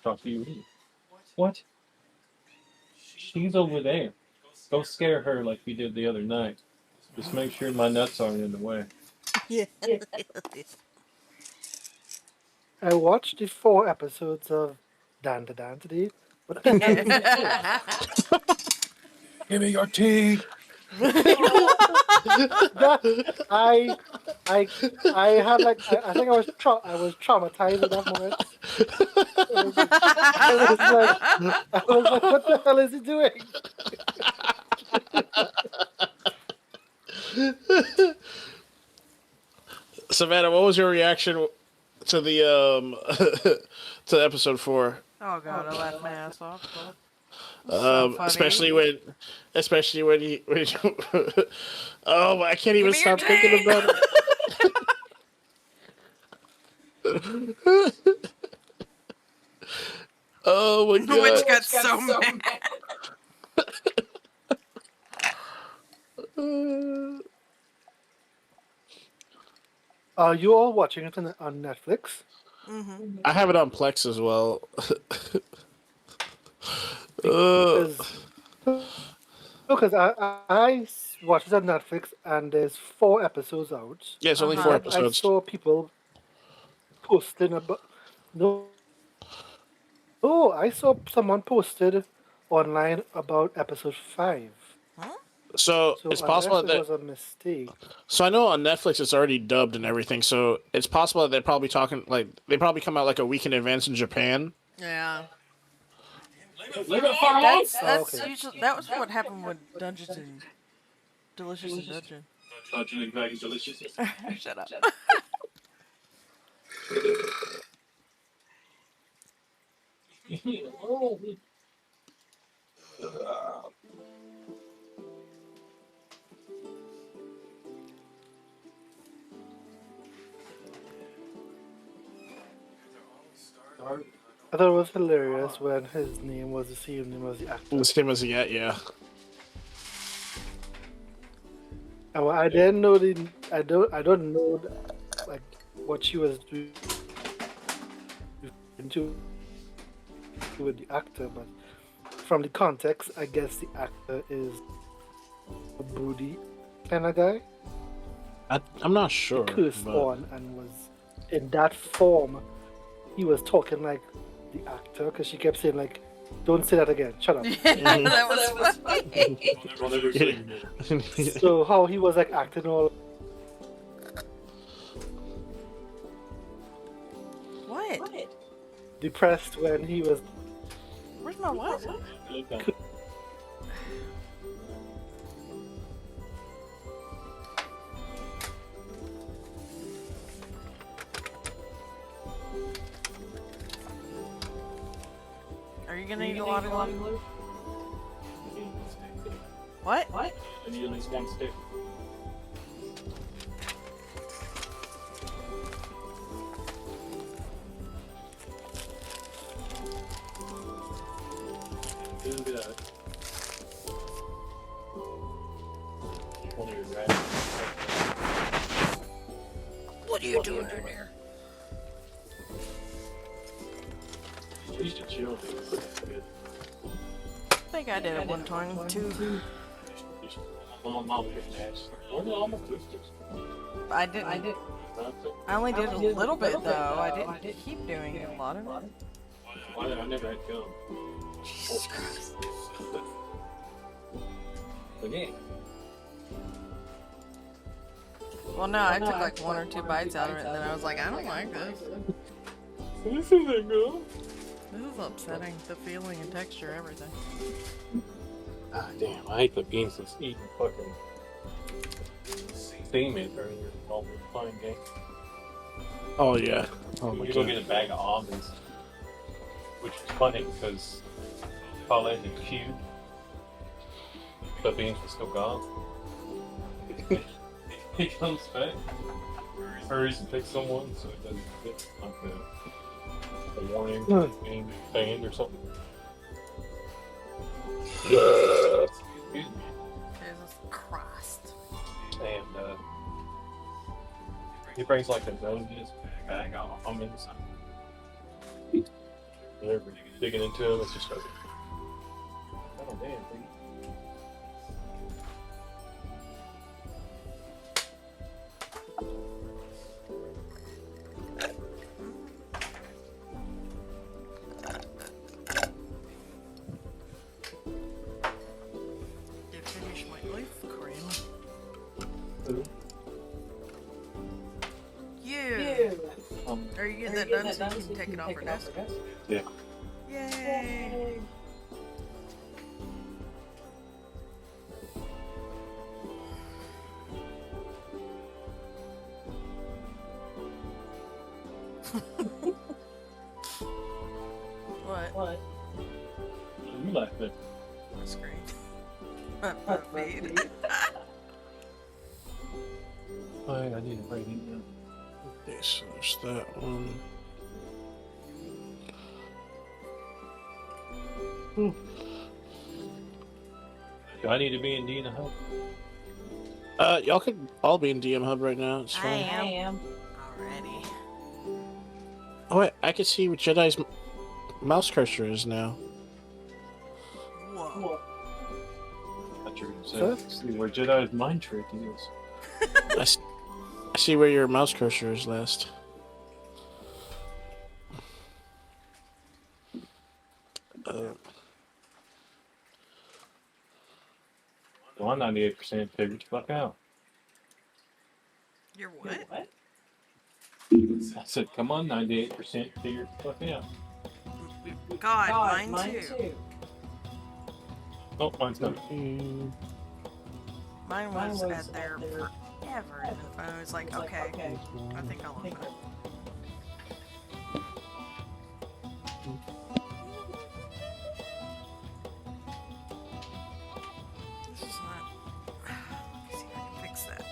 talk to you. What? She's over there. Go scare her like we did the other night. Just make sure my nuts aren't in the way. Yeah. I watched the 4 episodes of Dan the Dan today, but Give me your tea. that I I had like I think I was traumatized at that moment. I was like I was like I was like, what the hell is he doing? Savannah, what was your reaction to the to episode 4? Oh god, I laughed my ass off. So funny. Especially when he oh, I can't even me your stop thinking about it. Oh my Which god. got so mad. Are you all watching it on Netflix? I have it on Plex as well. uh, Because I watched it on Netflix and there's 4 episodes out, yeah, it's only 4 but I episodes. saw people posting about no. Oh, I saw someone posted online about episode 5. Huh? So So it's possible unless it that was a mistake, so I know on Netflix it's already dubbed and everything. So it's possible that they're probably talking like they probably come out like a week in advance in Japan. Yeah. Leave it far along. That's okay. usually that was what happened with Dungeons and Delicious and Dungeon. Dungeon and Dragons delicious. Shut up. I thought it was hilarious when his name was the same name as the actor. The same as yet, yeah. And I didn't know I don't know like what she was doing to with the actor, but from the context, I guess the actor is a broody kind of guy. I'm not sure. Cursed But... on and was in that form. He was talking like the actor because she kept saying like, "Don't say that again. Shut up." That was funny. I'll never say it. So how he was like acting all What? depressed when he was. Where's my what? Are you gonna eat a lot of glue? What? I need at least one stick. Do that. One of your rabbits. What are you doing in there? You should chill. Good. I think I did it one time too. My mom didn't ask. Where did all my twisters? I didn't. I only did a little bit though. I didn't keep doing a lot of it. Why did I never had gum? Jesus Christ. But yeah. Well, no, I took like 1 or 2 bites out of it, and then I was like, I don't like this. This isn't good. This is upsetting. The feeling and texture, everything. Ah, damn, I hate the beans that's eating fucking steaming during your normal playing game. Oh yeah. Oh my You go god. get a bag of almonds, which is funny because Paulette is cute. The beans were still gone. He comes back, hurries and picks someone so it doesn't get like a warning, being banned or something. Excuse me. Jesus Christ. And he brings like a noses bag of almonds. Whenever you're digging into them, it's just like, oh damn, dude. Did finish my life cream. Who? You. Are you getting that done so you can take it off her desk? Yeah. Yay. What? What are you laughing? My screen. My feed. Oh, I need to break it down. Okay, so there's that one. Do I need to be in Dina Hub? Y'all could all be in DM Hub right now. It's I fine. am. Already. Oh wait, I can see what Jedi's mouse cursor is now. Whoa. I thought you were going to say, see where Jedi's mind trick is. I see where your mouse cursor is last. Well, I'm 98% figured the fuck out. You're what? I said, come on, 98% figured the fuck out. God, mine too. Oh, mine's not. Mine was at there forever, and then I was like, okay, I think I'll open it. This is not. Let me see if I can fix that.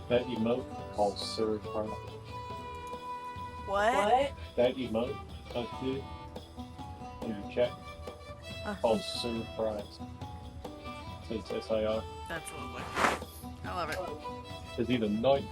That emote called surprise. What? That emote I did in your chat called surprise. It's SIR. That's lovely. I love it. It's either night.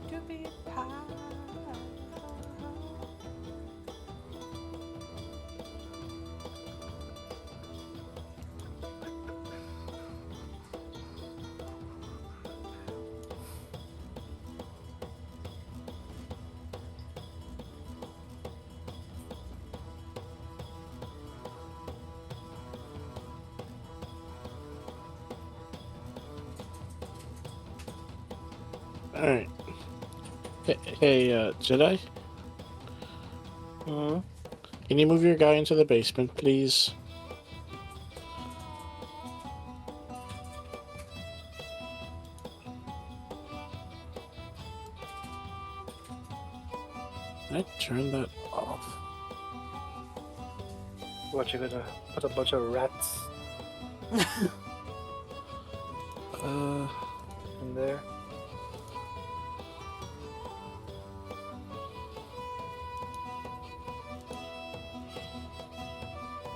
To be pie. Alright. Hey, Jedi? Mm-hmm. Can you move your guy into the basement, please? I turned that off. What, you're gonna put a bunch of rats in there?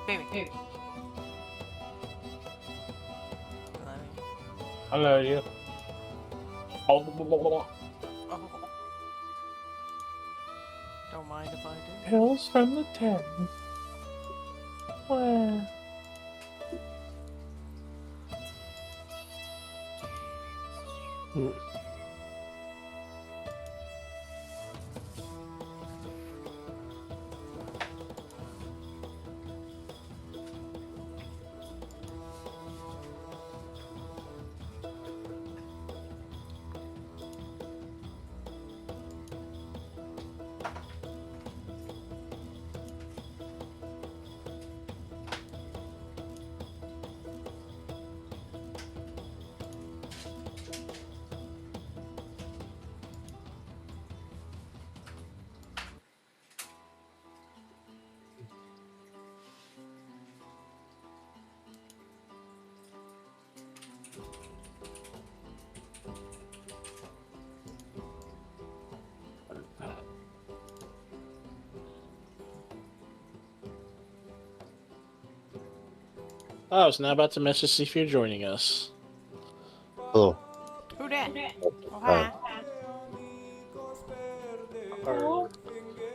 Baby. Hello, you. Oh. Don't mind if I do. Pills from the town. Wow. I was now about to message see if you're joining us. Hello. Who dat? Oh, Hi. hi. Or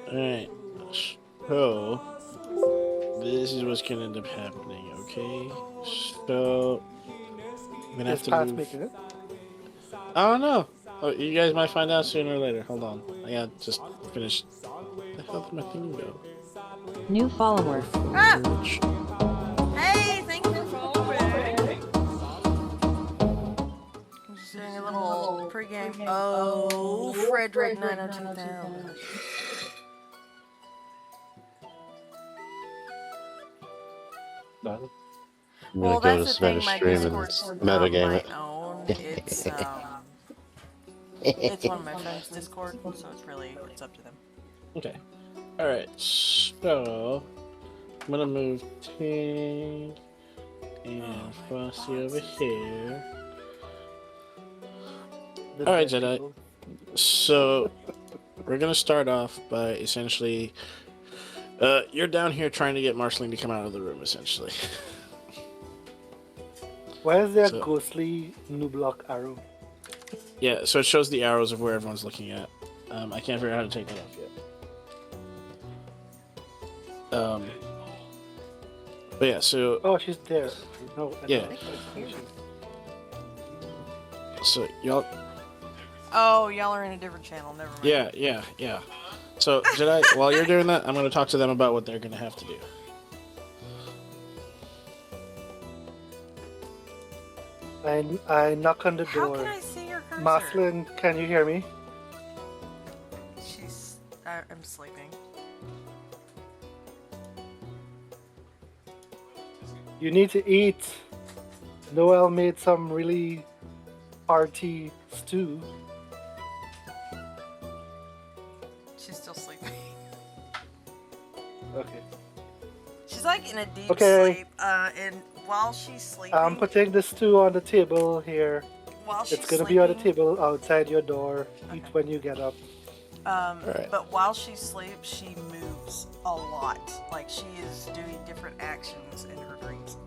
Alright. So, this is what's gonna end up happening, okay? So, I'm gonna have is to Pat move. making it? I don't know. Oh, you guys might find out sooner or later. Hold on. I gotta just finish. Where the hell did my thing go? New follower. Ah! Hey, thank you for following. I'm just doing a little pregame. Oh, Frederick 902,000. I'm Well, gonna go that's to the thing. Smash My stream and Discord's not metagame my it. own. It's one of my friends' Discord, so it's up to them. Okay. Alright, so I'm gonna move Tank and Frosty over here. The All right, dead Jedi. people. So we're gonna start off by essentially you're down here trying to get Marceline to come out of the room, essentially. Why is there a So- ghostly new block arrow? Yeah, so it shows the arrows of where everyone's looking at. I can't figure out how to take that off yet. But yeah, so Oh, she's there. No. Yeah. so y'all, Oh, y'all are in a different channel. Never mind. yeah. So Jedi, while you're doing that, I'm gonna talk to them about what they're gonna have to do. I knock on the How door. can I see your cursor? Marceline, can you hear me? I'm sleeping. You need to eat. Noel made some really hearty stew. She's still sleeping. Okay. She's like in a deep Okay. sleep. And while she's sleeping, I'm putting the stew on the table here. while she's It's gonna sleeping, be on the table outside your door. Eat Okay. when you get up. Alright. But while she sleeps, she moves a lot. Like she is doing different actions in her dreams.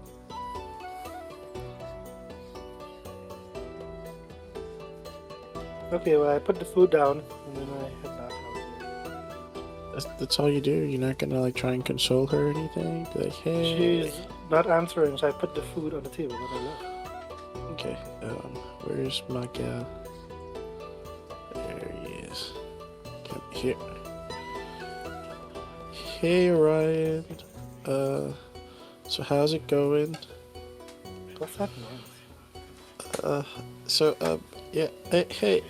Okay, well I put the food down and then I head back out. That's all you do. You're not gonna like try and console her or anything. Be like, hey. She's not answering, so I put the food on the table when I left. Okay. Where's my gal? There he is. Come here. Hey Ryan. So how's it going? What's that mean? Yeah. Hey.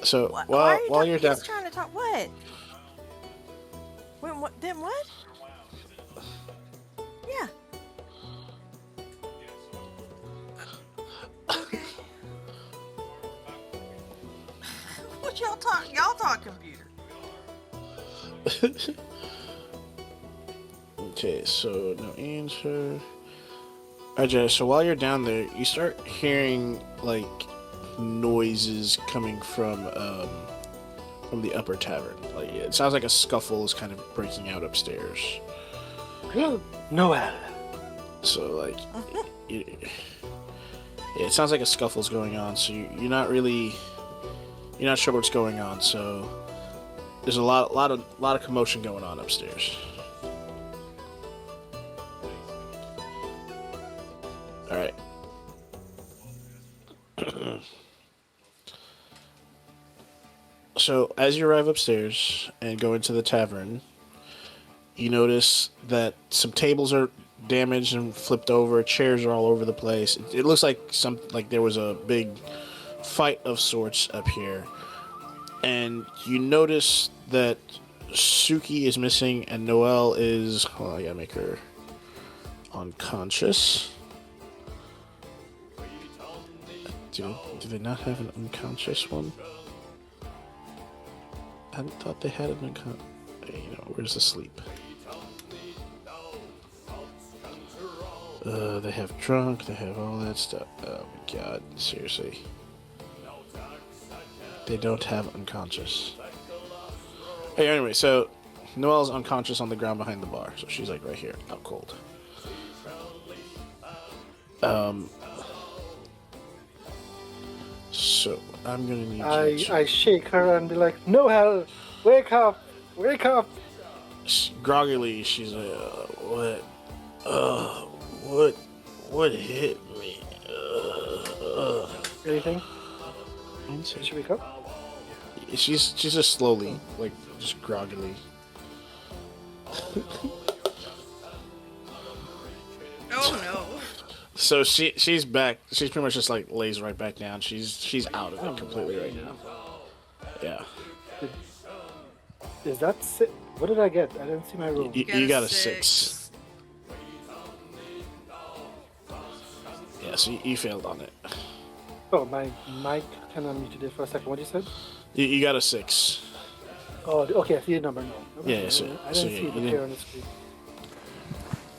So What? while you're down. He's trying to talk. What? Wait, what? Then what? Yeah. Okay. What y'all talk? Y'all talk computer. Okay, so no answer. Alright, so while you're down there, you start hearing like noises coming from the upper tavern. Like it sounds like a scuffle is kind of breaking out upstairs. Noel. So like, it sounds like a scuffle's going on. So you're not sure what's going on. So there's a lot of commotion going on upstairs. All right. So as you arrive upstairs and go into the tavern, you notice that some tables are damaged and flipped over. Chairs are all over the place. It looks like there was a big fight of sorts up here. And you notice that Suki is missing and Noelle is... Well, I gotta make her unconscious. Do they not have an unconscious one? I thought they had an unconscious... where's the sleep? They have drunk, they have all that stuff. Oh my god, seriously. They don't have unconscious. Hey, anyway, so Noelle's unconscious on the ground behind the bar, so she's like right here, out cold. So I'm gonna need you to. I shake her and be like, "No, hell, wake up, wake up!" Groggily, she's like, what, what hit me? Anything? One Did she second. wake up? She's just slowly, like, just groggily. Oh no. So she's back. She's pretty much just like lays right back down. She's out of it completely right now. Yeah. Is that what did I get? I didn't see my room. You got a 6. Yeah, so you failed on it. Oh, my mic kind of muted it for a second. What you said? You got a 6. Oh, okay. I see the number now. Yeah, so- I so didn't yeah, see it you appear on the screen.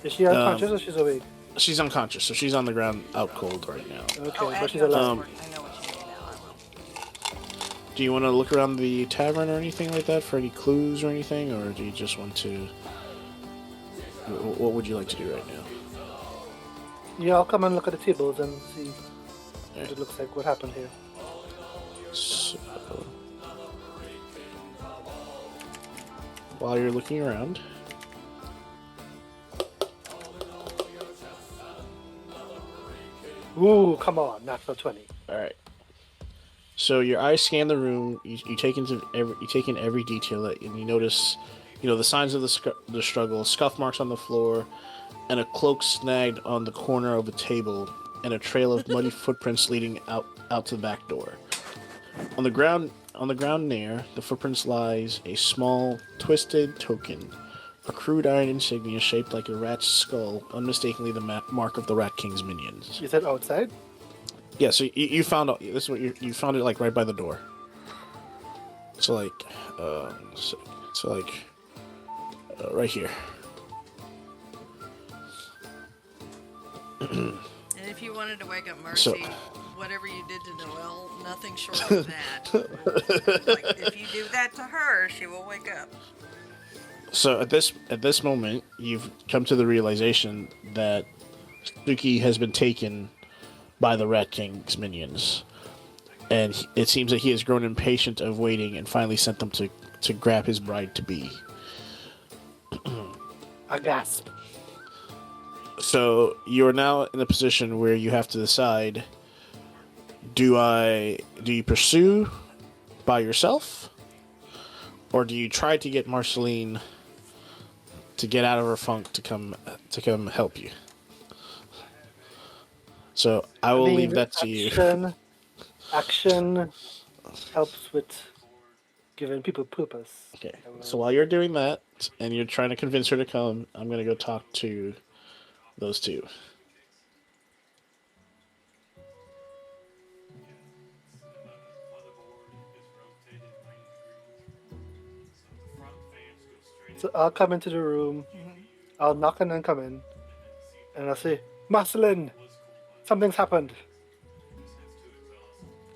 Is she unconscious or she's awake? She's unconscious, so she's on the ground out cold right now. Okay, Oh, but she's Agnew, alive. I know what you mean now. I will. Do you want to look around the tavern or anything like that for any clues or anything, or do you just want to? What would you like to do right now? Yeah, I'll come and look at the tables and see what it looks like. What happened here? So, while you're looking around, Ooh, come on, natural 20. all right. So your eyes scan the room. You take in every detail, and you notice, the signs of the struggle, scuff marks on the floor, and a cloak snagged on the corner of a table, and a trail of muddy footprints leading out to the back door. On the ground near the footprints lies a small twisted token, a crude iron insignia shaped like a rat's skull, unmistakably the mark of the Rat King's minions. You said outside? Yeah, so you found out. This is what you found it like right by the door. So like, right here. And if you wanted to wake up Marci, So- whatever you did to Noelle, nothing short of that. Like, if you do that to her, she will wake up. So at this moment, you've come to the realization that Suki has been taken by the Rat King's minions, and it seems that he has grown impatient of waiting and finally sent them to grab his bride to be. I gasp. So you're now in a position where you have to decide: do you pursue by yourself, or do you try to get Marceline to get out of her funk to come help you? So I will leave that to you. Action helps with giving people purpose. Okay. So while you're doing that and you're trying to convince her to come, I'm gonna go talk to those two. So I'll come into the room. I'll knock and then come in, and I'll say, "Marceline, something's happened."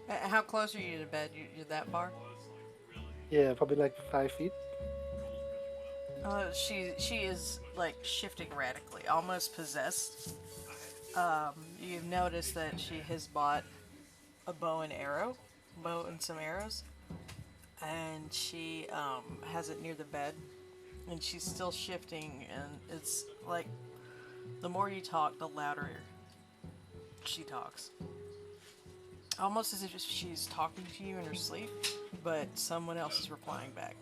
How close are you to bed? You're that far? Yeah, probably like 5 feet. She is like shifting radically, almost possessed. You've noticed that she has bought a bow and some arrows, and she has it near the bed, and she's still shifting, and it's like the more you talk, the louder she talks. Almost as if she's talking to you in her sleep, but someone else is replying back.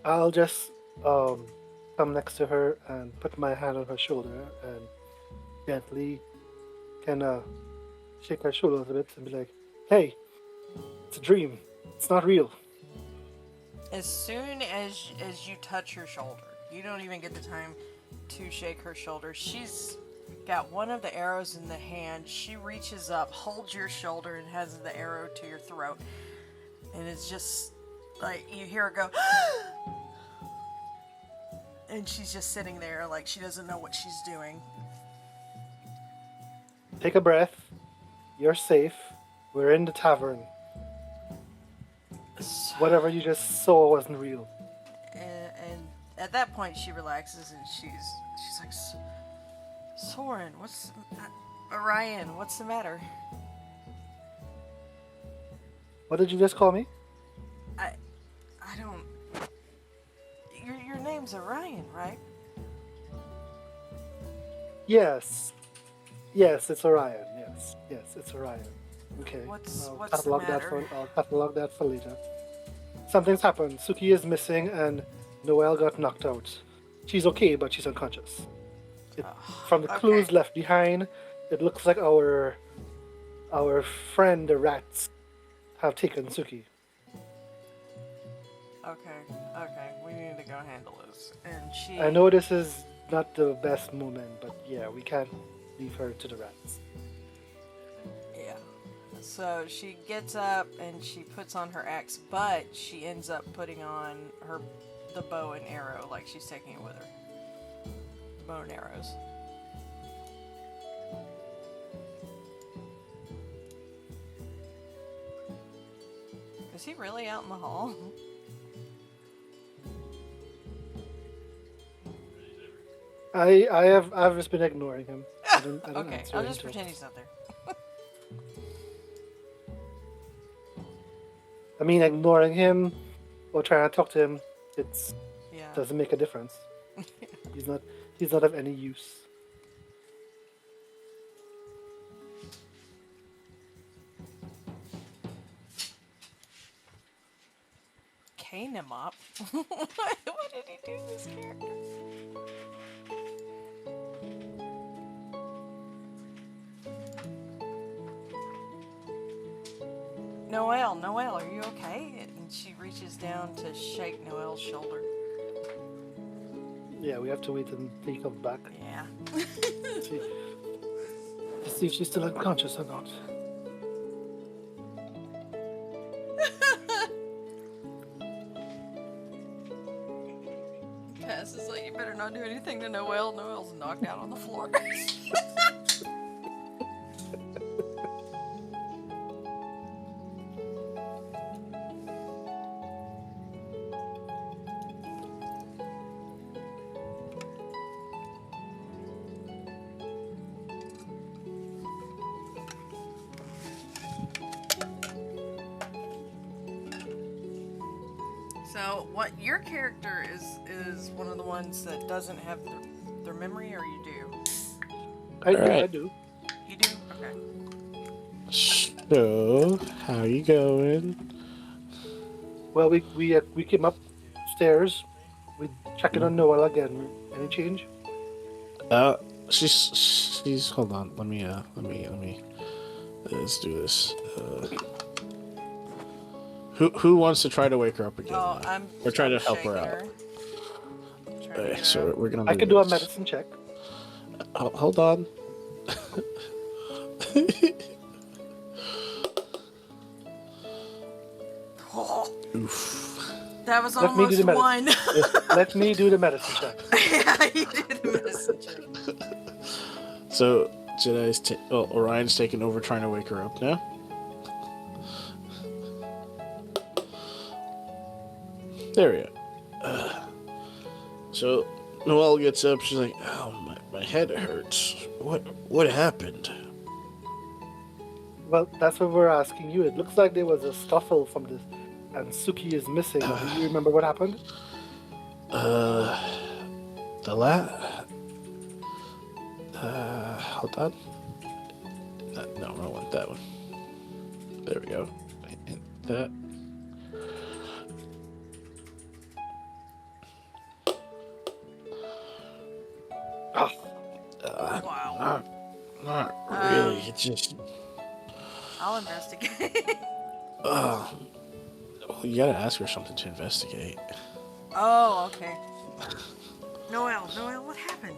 I'll just come next to her and put my hand on her shoulder and gently kind of shake her shoulders a bit and be like, "Hey, it's a dream. It's not real." As soon as you touch her shoulder, you don't even get the time to shake her shoulder. She's got one of the arrows in the hand. She reaches up, holds your shoulder, and has the arrow to your throat. And it's just like you hear her go, and she's just sitting there like she doesn't know what she's doing. Take a breath. You're safe. We're in the tavern. Whatever you just saw wasn't real. at that point, she relaxes and she's like, Soren, Orion, what's the matter? What did you just call me? I don't. Your name's Orion, right? Yes. Yes, it's Orion. Yes, it's Orion. Okay. What's the catalog matter? I'll catalog that for later. Something's happened. Suki is missing, and Noelle got knocked out. She's okay, but she's unconscious. From the clues Okay. left behind, it looks like our friend the rats have taken Suki. Okay, we need to go handle this. And she. I know this is not the best moment, but yeah, we can't leave her to the rats. Yeah. So she gets up and she puts on her axe, but she ends up putting on the bow and arrow, like she's taking it with her. Bow and arrows. Is he really out in the hall? I've just been ignoring him. I don't Okay, answer I'll him just till- pretend he's not there. I mean, ignoring him or trying to talk to him, it Yeah. doesn't make a difference. He's not of any use. Cane him up. What did he do to this character? Noelle, are you okay? And she reaches down to shake Noelle's shoulder. Yeah, we have to wait until he comes back Yeah. to see if she's still unconscious or not. Cass is like, you better not do anything to Noelle. Noelle's knocked out on the floor. So, what your character is one of the ones that doesn't have their memory, or you do? I Alright. do. You do? Okay. So, how you going? Well, we came upstairs. We checking on Noelle again. Any change? She's. Hold on. Let me. Let's do this. Who wants to try to wake her up again? Oh, I'm. We're trying to I'm help her shaking out. Trying to Okay, get her so up. we're gonna. I can do a this. medicine check. Hold on. Oh, Oof. that was Let me do almost the medicine. one. Let me do the medicine check. Yeah, you did the medicine check. So Orion's taking over, trying to wake her up now. There we go. So Noelle gets up. She's like, "Oh, my head hurts. What happened?" Well, that's what we're asking you. It looks like there was a scuffle from this, and Suki is missing. Do you remember what happened? Hold on. No, I don't want that one. There we go. And that. Wow. Not really. It's just. I'll investigate. Well, you gotta ask her something to investigate. Oh, okay. Noelle, what happened?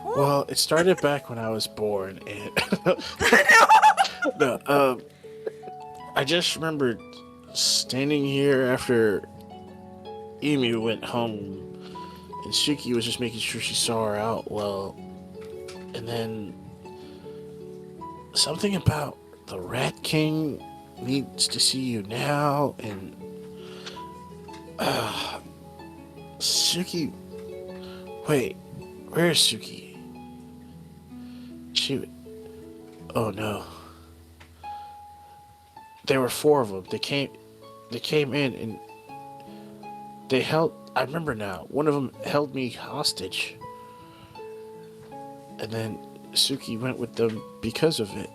Well, it started back when I was born, and no, I just remembered standing here after Emu went home, and Suki was just making sure she saw her out well, and then something about the Rat King needs to see you now, and Suki. Wait, where is Suki? She. Oh no. There were 4 of them. They came in and they held. I remember now. One of them held me hostage, and then Suki went with them because of it.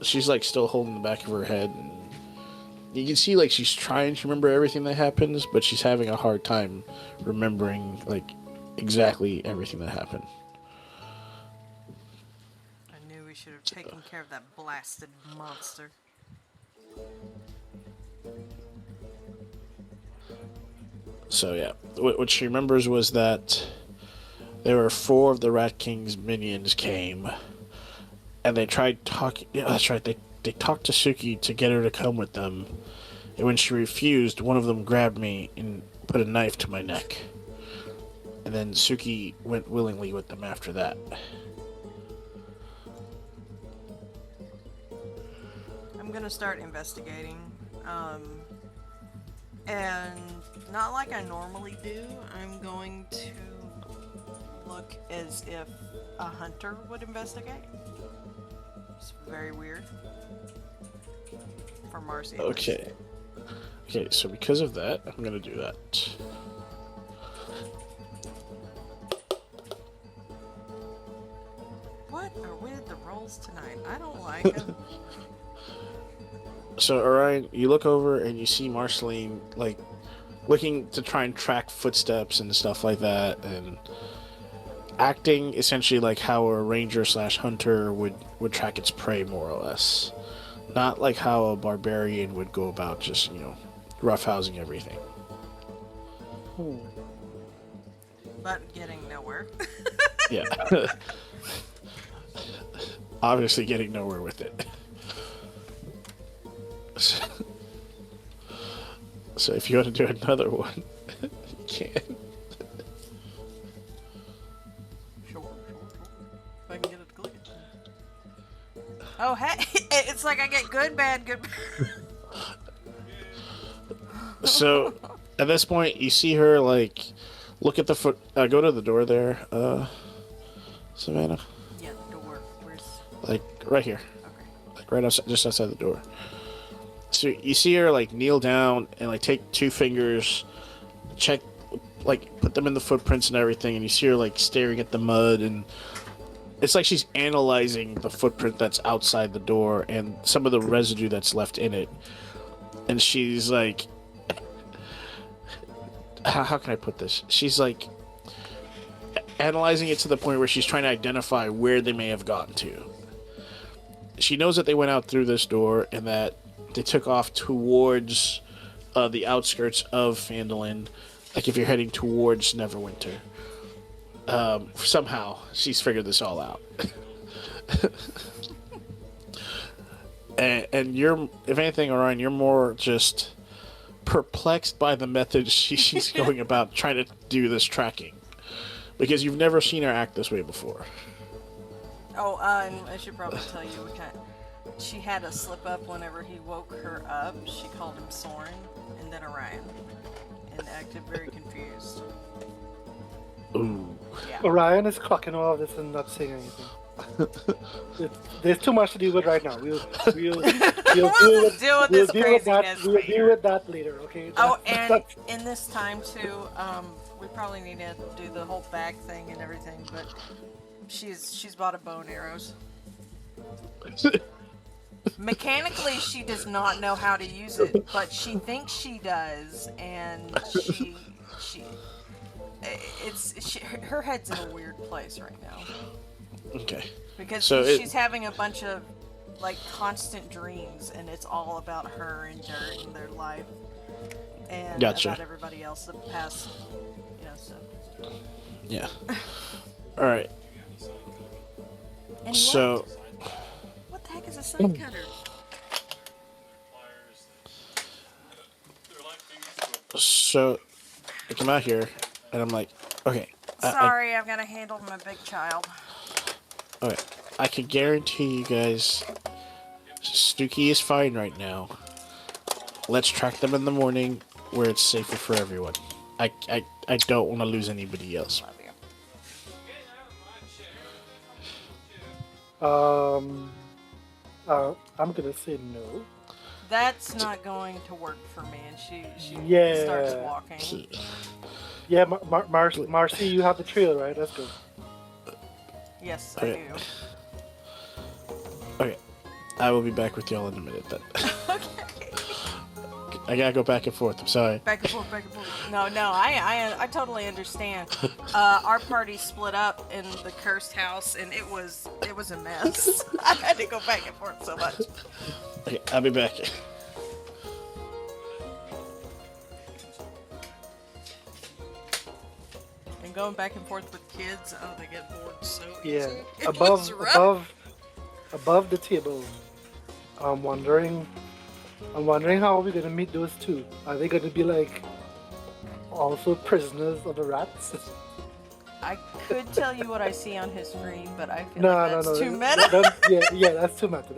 She's like still holding the back of her head, and you can see like she's trying to remember everything that happens, but she's having a hard time remembering like exactly everything that happened. I knew we should have taken care of that blasted monster. So yeah, what she remembers was that there were 4 of the Rat King's minions came, and they tried talking. Yeah, that's right. They talked to Suki to get her to come with them, and when she refused, one of them grabbed me and put a knife to my neck. And then Suki went willingly with them after that. I'm gonna start investigating. And not like I normally do, I'm going to look as if a hunter would investigate. It's very weird. For Marci. Okay. Okay, so because of that, I'm gonna do that. What are with the rolls tonight? I don't like them. So Orion, you look over and you see Marceline like looking to try and track footsteps and stuff like that, and acting essentially like how a ranger / hunter would track its prey, more or less. Not like how a barbarian would go about just, roughhousing everything. But getting nowhere. Yeah. Obviously getting nowhere with it. So if you want to do another one, you can. Sure. If I can get it to click. Oh, hey! It's like I get good, bad, good. So at this point, you see her like look at the foot. Go to the door there, Savannah. Yeah, the door. Where's? Like right here, Okay. like right outside, just outside the door. So you see her like kneel down and like take 2 fingers, check, like put them in the footprints and everything, and you see her like staring at the mud, and it's like she's analyzing the footprint that's outside the door and some of the residue that's left in it, and she's like, how can I put this? She's like analyzing it to the point where she's trying to identify where they may have gotten to. She knows that they went out through this door and that they took off towards the outskirts of Phandalin, like if you're heading towards Neverwinter. Somehow, she's figured this all out. and you're, if anything, Orion, you're more just perplexed by the method she's going about trying to do this tracking. Because you've never seen her act this way before. Oh, and I should probably tell you she had a slip up whenever he woke her up. She called him Soren and then Orion, and acted very confused. Ooh. Yeah. Orion is clocking all of this and not saying anything. There's too much to deal with right now. We'll deal with this craziness that. We'll later. deal with that later. Okay. Oh, and in this time too, we probably need to do the whole bag thing and everything. But she's bought a bow and arrows. Mechanically, she does not know how to use it, but she thinks she does, and her head's in a weird place right now. Okay. Because So she's having a bunch of like constant dreams, and it's all about her and Dirt and their life, and Gotcha. about everybody else the past, stuff. Yeah. All right. And So. what the heck is a side cutter? So I come out here and I'm like, okay. Sorry, I've got to handle my big child. Okay. I can guarantee you guys, Stooky is fine right now. Let's track them in the morning where it's safer for everyone. I don't want to lose anybody else. Love you. I'm gonna say no. That's not going to work for me. And she Yeah. starts walking. Yeah, Marci, you have the trail, right? Let's go. Yes, Okay. I do. Okay, I will be back with y'all in a minute then. Okay. I gotta go back and forth. I'm sorry. Back and forth, back and forth. No, I totally understand. Our party split up in the cursed house, and it was a mess. I had to go back and forth so much. Okay, I'll be back. And going back and forth with kids, oh, they get bored so Yeah, easy. It was rough. above the table. I'm wondering how we're gonna meet those two. Are they gonna be like also prisoners of the rats? I could tell you what I see on his screen, but I feel No, like that's no. too meta. Yeah, that's too meta.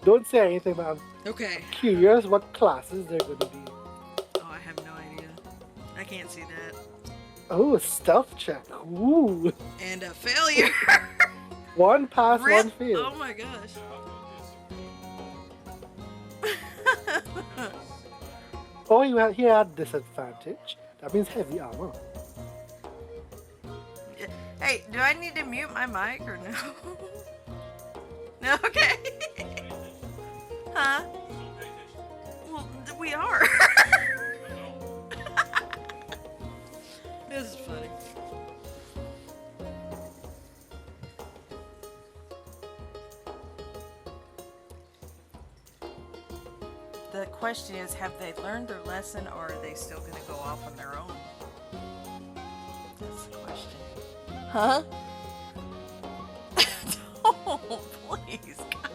Don't say anything, but I'm Okay. curious what classes they're gonna be. Oh, I have no idea. I can't see that. Oh, a stealth check. Ooh. And a failure. One pass, Rip. one fail. Oh my gosh. Oh, he had disadvantage. That means heavy armor. Hey, do I need to mute my mic or no? No, okay. Huh? Well, we are. This is funny. The question is, have they learned their lesson, or are they still going to go off on their own? That's the question. Huh? Don't, please, God.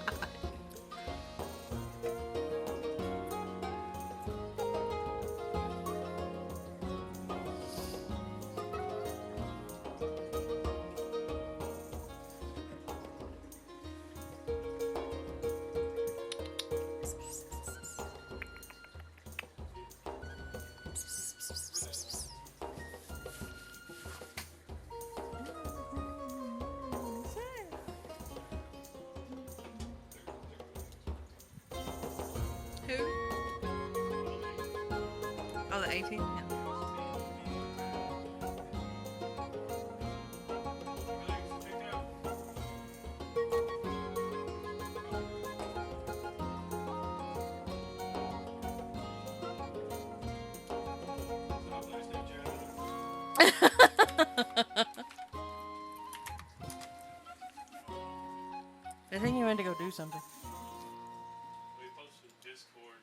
Who? Oh, the 18? Yeah. I think he went to go do something. We posted Discord.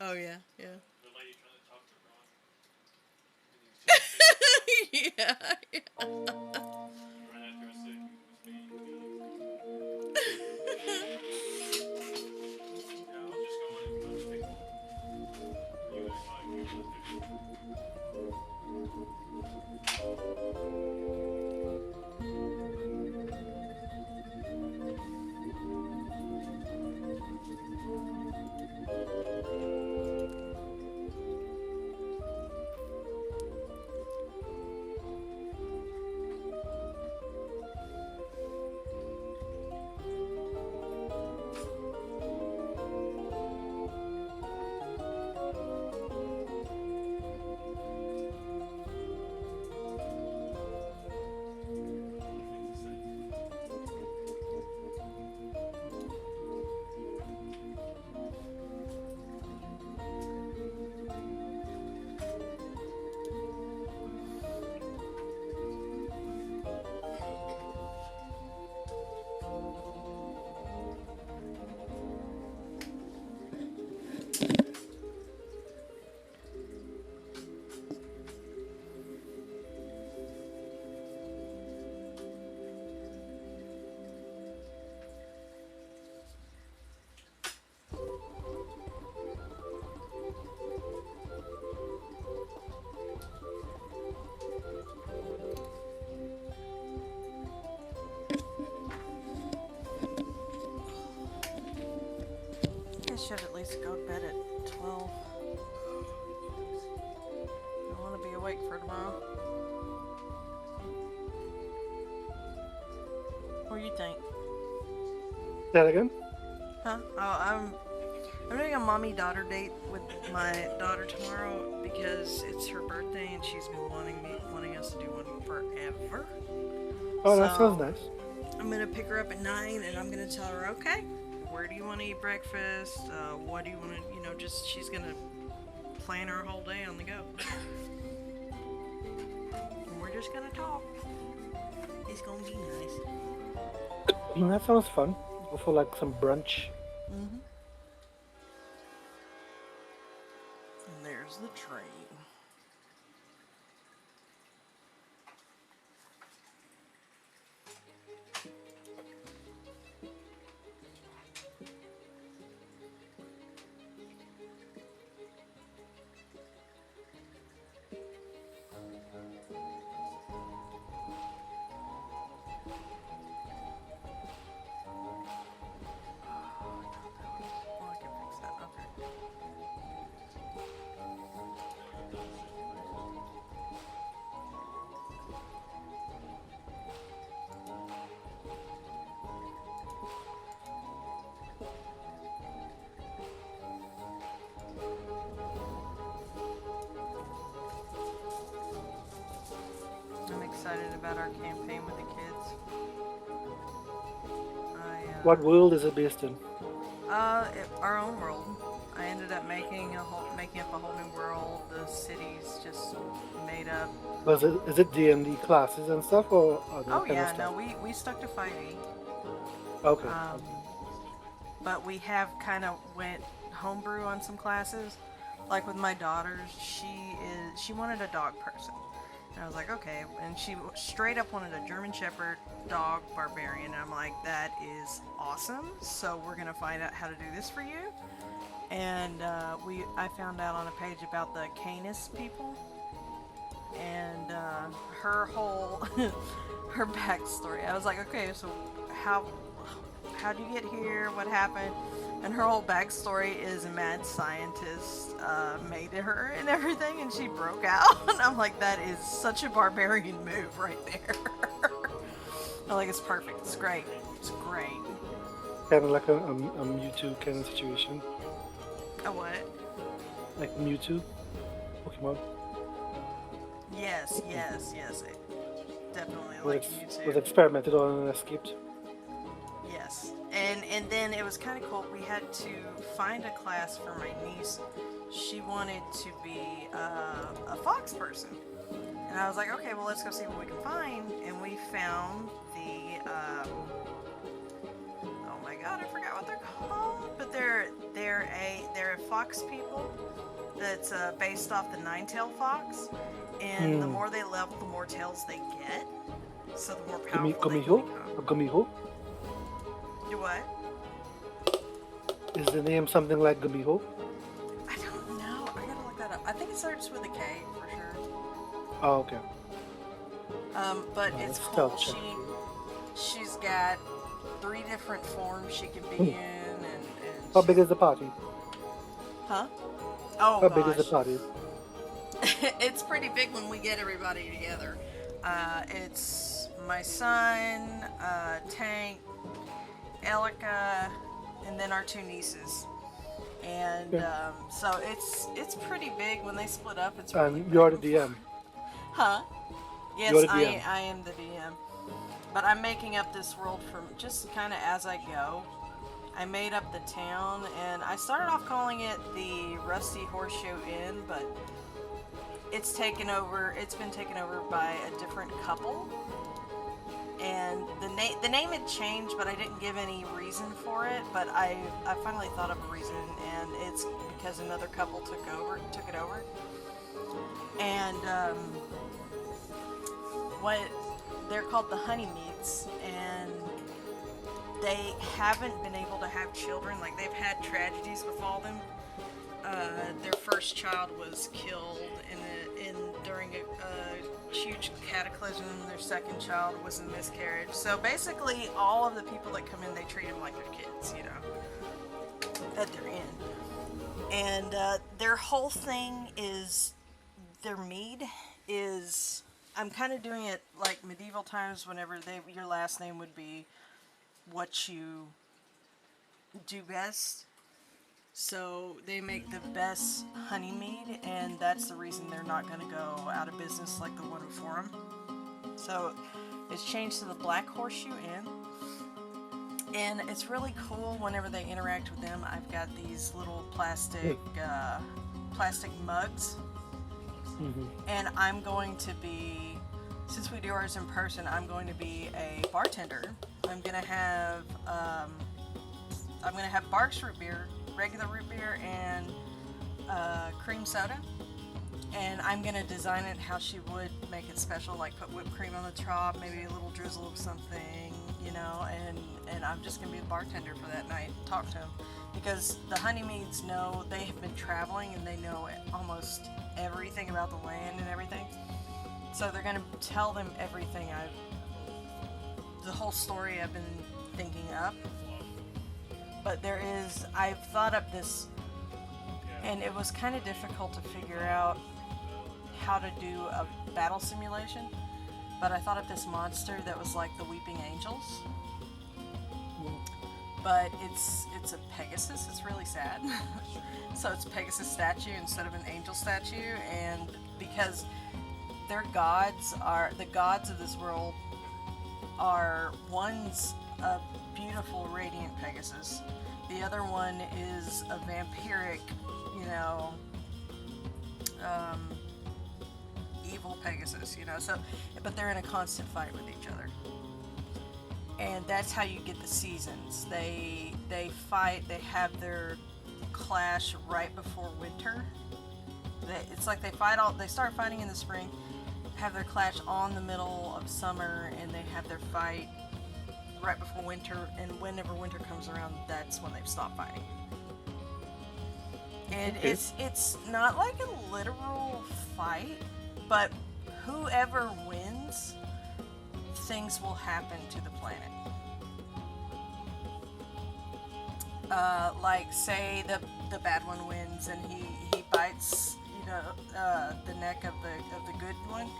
Oh, yeah, yeah. The lady trying to talk to Ron. Yeah, yeah. Right after I said he was yeah, I'll just go in and punch people. You and should at least go to bed at 12. I want to be awake for tomorrow. What do you think? Say that again? Huh? Oh, I'm doing a mommy-daughter date with my daughter tomorrow because it's her birthday and she's been wanting us to do one forever. Oh, that So, sounds nice. I'm gonna pick her up at 9 and I'm gonna tell her, okay, where do you want to eat breakfast? What do you want to, just she's gonna plan her whole day on the go. And we're just gonna talk. It's gonna be nice. That sounds fun. Go for like some brunch. Mm-hmm. And there's the train. Oh, I can fix that. Okay. I'm excited about our campaign with the kids. What world is it based in? Our own world. I ended up making up a whole new world. The city's just made up. Is it D&D classes and stuff or other Oh kind of yeah, stuff? no, we stuck to 5e. Okay. But we have kind of went homebrew on some classes. Like with my daughter, she wanted a dog person. And I was like, okay. And she straight up wanted a German Shepherd dog barbarian. And I'm like, that is awesome. So we're gonna find out how to do this for you. And I found out on a page about the Canis people. And her whole her backstory. I was like, okay, so how'd you get here? What happened? And her whole backstory is a mad scientist made her and everything, and she broke out. And I'm like, that is such a barbarian move right there. I'm like, it's perfect. It's great. It's great. Kind of like a Mewtwo kind of situation. A what? Like Mewtwo, Pokemon. Yes. Definitely Was, like you was too. experimented on and escaped. Yes, and then it was kind of cool. We had to find a class for my niece. She wanted to be a fox person, and I was like, okay, well, let's go see what we can find. And we found the oh my god, I forgot what they're called, but they're a fox people that's based off the nine-tailed fox, and the more they level, the more tails they get. So the more powerful they Gumiho? become. Or Gumiho? Do what? Is the name something like Gumiho? I don't know. I gotta look that up. I think it starts with a K for sure. Oh, okay. But Oh, it's let's cool. double check. She's got 3 different forms she can be in, and How big is the party? huh? Oh How gosh, big is the party? it's pretty big when we get everybody together. It's my son, Tank, Elika, and then our 2 nieces. And so it's pretty big. When they split up, it's really And big. you're the DM. Huh? Yes, You're the DM. I am the DM. But I'm making up this world from just kind of as I go. I made up the town, and I started off calling it the Rusty Horseshoe Inn, but it's taken over. It's been taken over by a different couple, and the name had changed, but I didn't give any reason for it. But I finally thought of a reason, and it's because another couple took it over, and what they're called the Honeymeats, and they haven't been able to have children. Like, they've had tragedies befall them. Their first child was killed during a huge cataclysm. Their second child was a miscarriage. So basically, all of the people that come in, they treat them like their kids, you know. at their inn. And their whole thing is their mead is. I'm kind of doing it like medieval times, whenever your last name would be what you do best. So they make the best honey mead, and that's the reason they're not going to go out of business like the one before them. So it's changed to the Black Horseshoe Inn, and it's really cool whenever they interact with them. I've got these little plastic mugs, and I'm going to be, since we do ours in person, I'm going to be a bartender. I'm gonna have Barks root beer, regular root beer, and cream soda. And I'm gonna design it how she would make it special, like put whipped cream on the top, maybe a little drizzle of something, and I'm just gonna be the bartender for that night. Talk to them, because the honeymeads know, they have been traveling and they know almost everything about the land and everything. So they're gonna tell them everything the whole story I've been thinking up. But I've thought up this, and it was kind of difficult to figure out how to do a battle simulation, but I thought of this monster that was like the Weeping Angels. But it's a Pegasus. It's really sad. So it's Pegasus statue instead of an angel statue, and because their gods the gods of this world are, one's a beautiful radiant Pegasus, the other one is a vampiric, evil Pegasus, so, but they're in a constant fight with each other. And that's how you get the seasons. They fight, they have their clash right before winter. It's like they start fighting in the spring, have their clash on the middle of summer, and they have their fight right before winter, and whenever winter comes around, that's when they've stopped fighting. And it's not like a literal fight, but whoever wins, things will happen to the planet. Like, say the bad one wins and he bites the neck of the good one,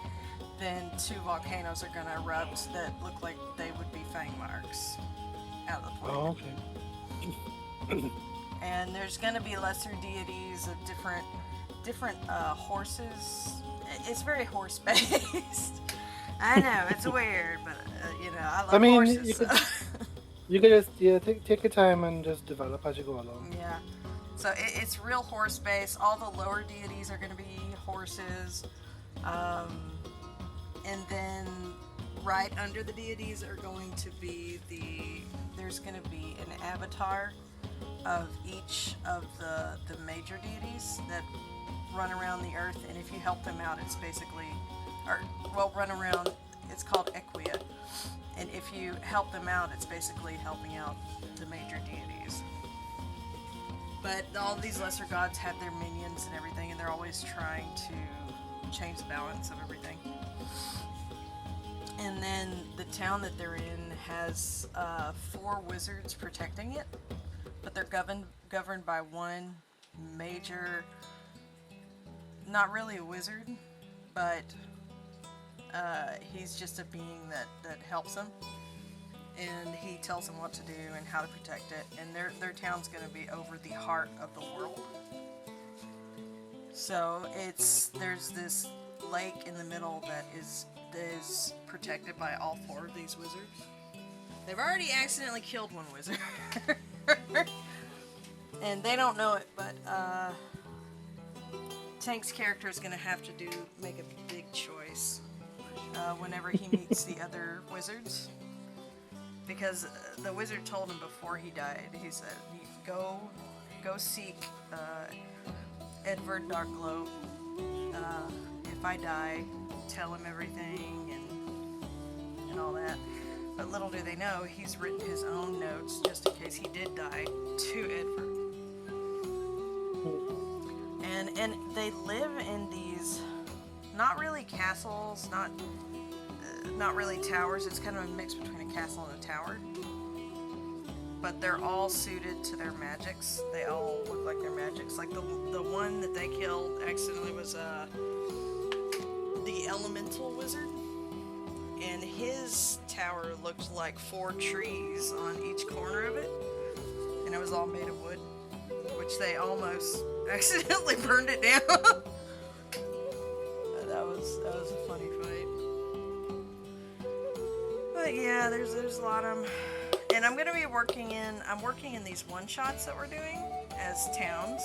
then 2 volcanoes are going to erupt that look like they would be fang marks out of the planet. Oh, okay. And there's going to be lesser deities of different horses. It's very horse based. I know, it's weird, but I love horses. You could just take your time and just develop as you go along. Yeah. So it's real horse based. All the lower deities are going to be horses. And then right under the deities are going to be there's going to be an avatar of each of the major deities that run around the earth, and if you help them out, it's basically, run around, it's called Equia, and if you help them out, it's basically helping out the major deities. But all these lesser gods have their minions and everything, and they're always trying to change the balance of everything. And then the town that they're in has 4 wizards protecting it, but they're governed by one major, not really a wizard, but he's just a being that helps them, and he tells them what to do and how to protect it. And their town's going to be over the heart of the world. So there's this lake in the middle that is protected by all 4 of these wizards. They've already accidentally killed one wizard. And they don't know it, but Tank's character is going to have to make a big choice whenever he meets the other wizards. Because the wizard told him before he died, he said, go seek Edward Darkglow. If I die, tell him everything and all that. But little do they know, he's written his own notes just in case he did die to Edward. And they live in these, not really castles, not really towers. It's kind of a mix between a castle and a tower. but they're all suited to their magics. They all look like their magics. Like the one that they killed accidentally was the elemental wizard, and his tower looked like 4 trees on each corner of it, and it was all made of wood, which they almost accidentally burned it down. That was a funny fight. But yeah, there's a lot of them. And I'm gonna be working in these one shots that we're doing as towns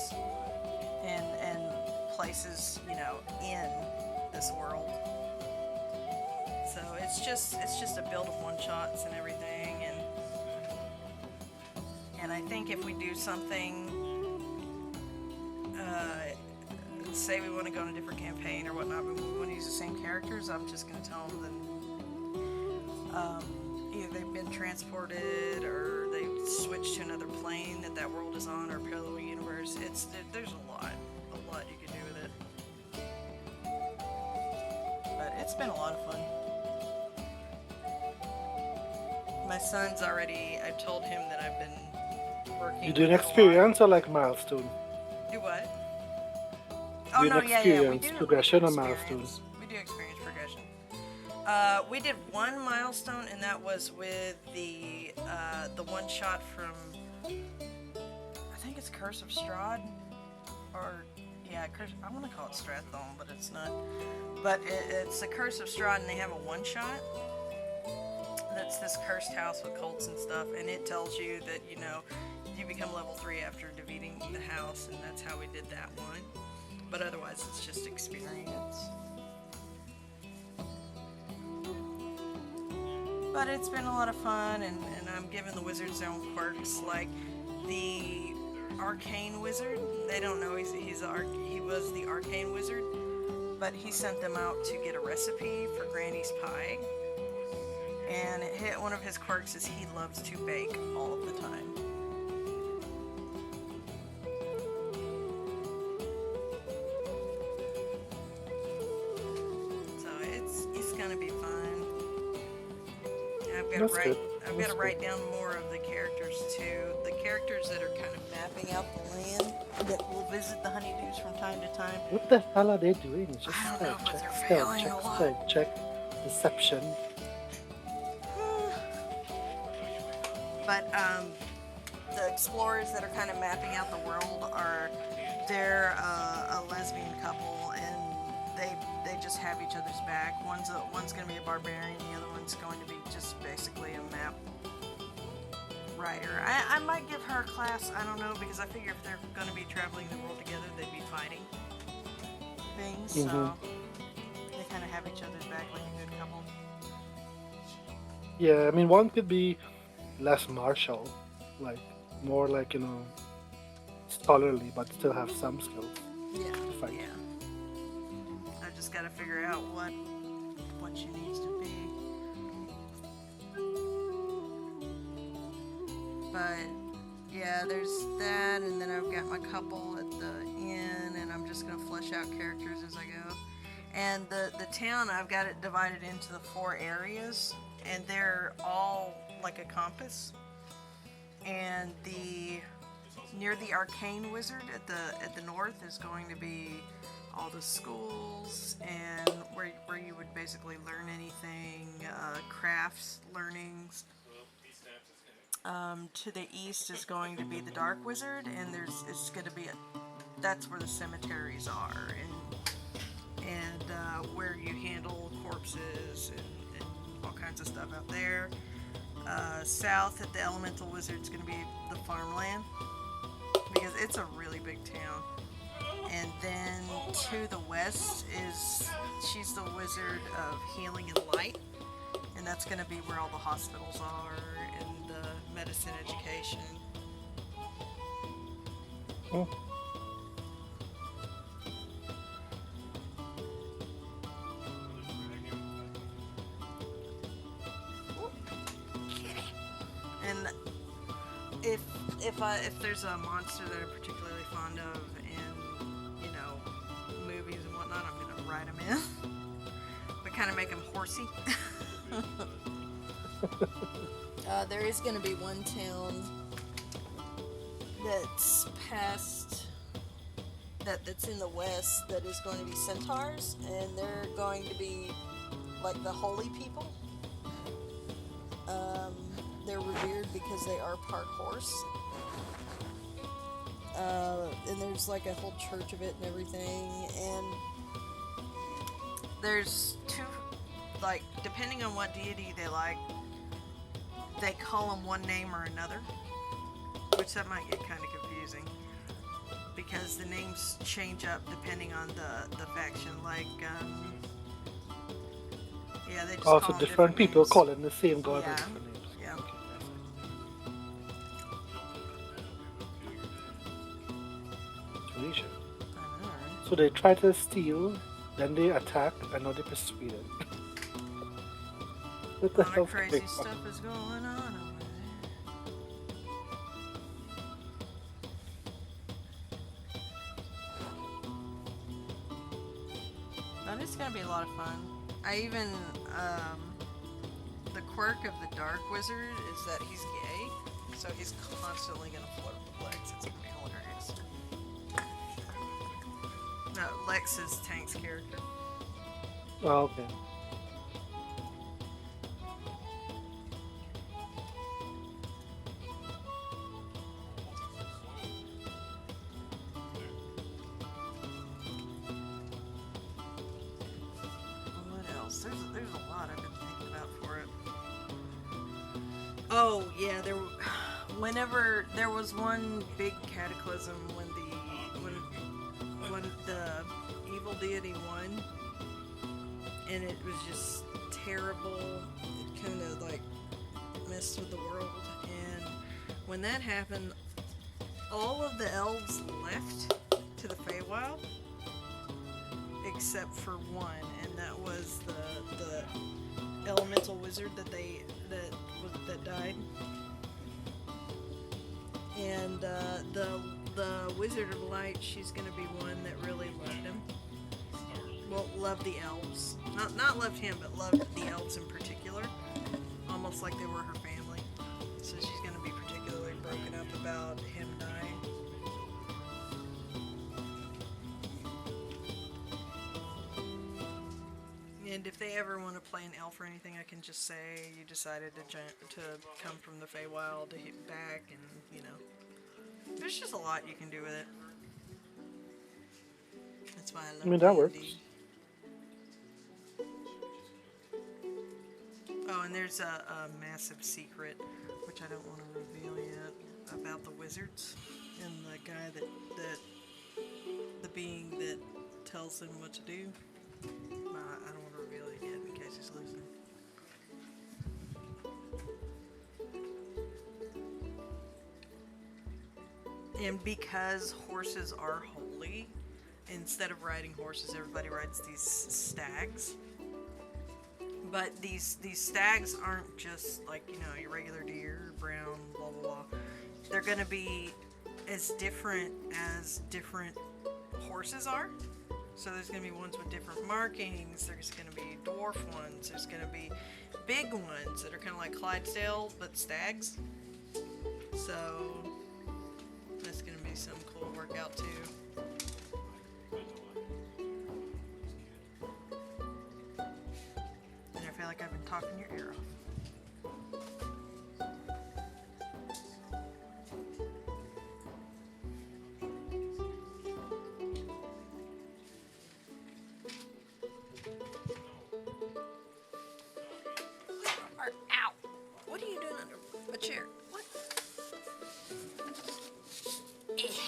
and places, you know, in this world. So it's just a build of one shots and everything, and I think if we do something, say we want to go on a different campaign or whatnot, but we want to use the same characters, I'm just gonna tell them that either they've been transported or they switched to another plane that world is on, or parallel universe. There's a lot you can do with it. But it's been a lot of fun. My son's already. I've told him that I've been working. You do an with a lot. experience or like milestone? Do what? Do an We experience do progression or experience. milestones? We do experience progression. We did one milestone, and that was with the one shot from, I think it's Curse of Strahd, or I want to call it Straththon, but it's not. But it's the Curse of Strahd, and they have a one shot. That's this cursed house with cults and stuff, and it tells you that, you know, you become level 3 after defeating the house, and that's how we did that one. But otherwise, it's just experience. But it's been a lot of fun, and I'm giving the wizards their own quirks, like the arcane wizard. They don't know he was the arcane wizard, but he sent them out to get a recipe for Granny's pie. And one of his quirks is he loves to bake all of the time. So it's gonna be fun. And I've got to write down more of the characters too. The characters that are kind of mapping out the land that will visit the honeydews from time to time. What the hell are they doing? Just I don't know, but they're stealth failing check, a lot. stealth check, deception. But the explorers that are kind of mapping out the world they're a lesbian couple, and they just have each other's back. One's going to be a barbarian, the other one's going to be just basically a map writer. I might give her a class, I don't know, because I figure if they're going to be traveling the world together, they'd be fighting things. So they kind of have each other's back like a good couple. Yeah, I mean, one could be less martial, like more like, you know, scholarly, but still have some skills. Yeah, Fight. yeah. I just got to figure out what she needs to be. But yeah, there's that, and then I've got my couple at the inn, and I'm just gonna flesh out characters as I go. And the town, I've got it divided into the 4 areas, and they're all like a compass. And near the arcane wizard at the north is going to be all the schools, and where you would basically learn anything, crafts, learnings. To the east is going to be the dark wizard, and it's going to be that's where the cemeteries are, and where you handle corpses and all kinds of stuff out there. South at the elemental wizard is going to be the farmland, because it's a really big town. And then to the west she's the wizard of healing and light, and that's going to be where all the hospitals are and medicine education. Oh. And if there's a monster that I'm particularly fond of in, you know, movies and whatnot, I'm gonna write them in, but kind of make them horsey. There is gonna be one town that's past that's in the west that is going to be centaurs, and they're going to be like the holy people. They're revered because they are part horse. And there's like a whole church of it and everything. And there's two, like, depending on what deity they like, they call them one name or another, which that might get kind of confusing because the names change up depending on the faction. Like, yeah, they just Also, call them different people names. calling the same god Yeah. with different names. Yeah. Okay, that's Felicia. I know, right? So they try to steal, then they attack, and now they persuaded. What A the lot hell's of crazy going on? stuff is going on over there. But it's gonna be a lot of fun. I even the quirk of the Dark Wizard is that he's gay, so he's constantly gonna flirt with Lex. It's gonna be hilarious. No, Lex is Tank's character. Oh, okay. What else? There's a lot I've been thinking about for it. Oh yeah, whenever there was one big cataclysm when the evil deity won, and it was just terrible. It kind of like messed with the world, and when that happened, all of the elves left to the Feywild except for one, and that was the elemental wizard that died. And the Wizard of Light, she's gonna be one that really loved him. Well, loved the elves. Not loved him, but loved the elves in particular. Almost like they were her family. So she's gonna be particularly broken up about him dying. And if they ever want to play an elf or anything, I can just say you decided to come from the Feywild to hit back, and you know, there's just a lot you can do with it. That's why I love. I mean, that D&D. works. Oh, and there's a massive secret, which I don't want to reveal yet, about the wizards and the guy that the being that tells them what to do. I don't want to reveal it yet in case he's listening. And because horses are holy, instead of riding horses, everybody rides these stags. But these stags aren't just like, you know, your regular deer, brown, blah blah blah. They're gonna be as different horses are. So there's gonna be ones with different markings. There's gonna be dwarf ones. There's gonna be big ones that are kind of like Clydesdale but stags. So that's gonna be some cool to work out too. And I feel like I've been talking your ear off. Ow! What are you doing under a chair? What? Kitty.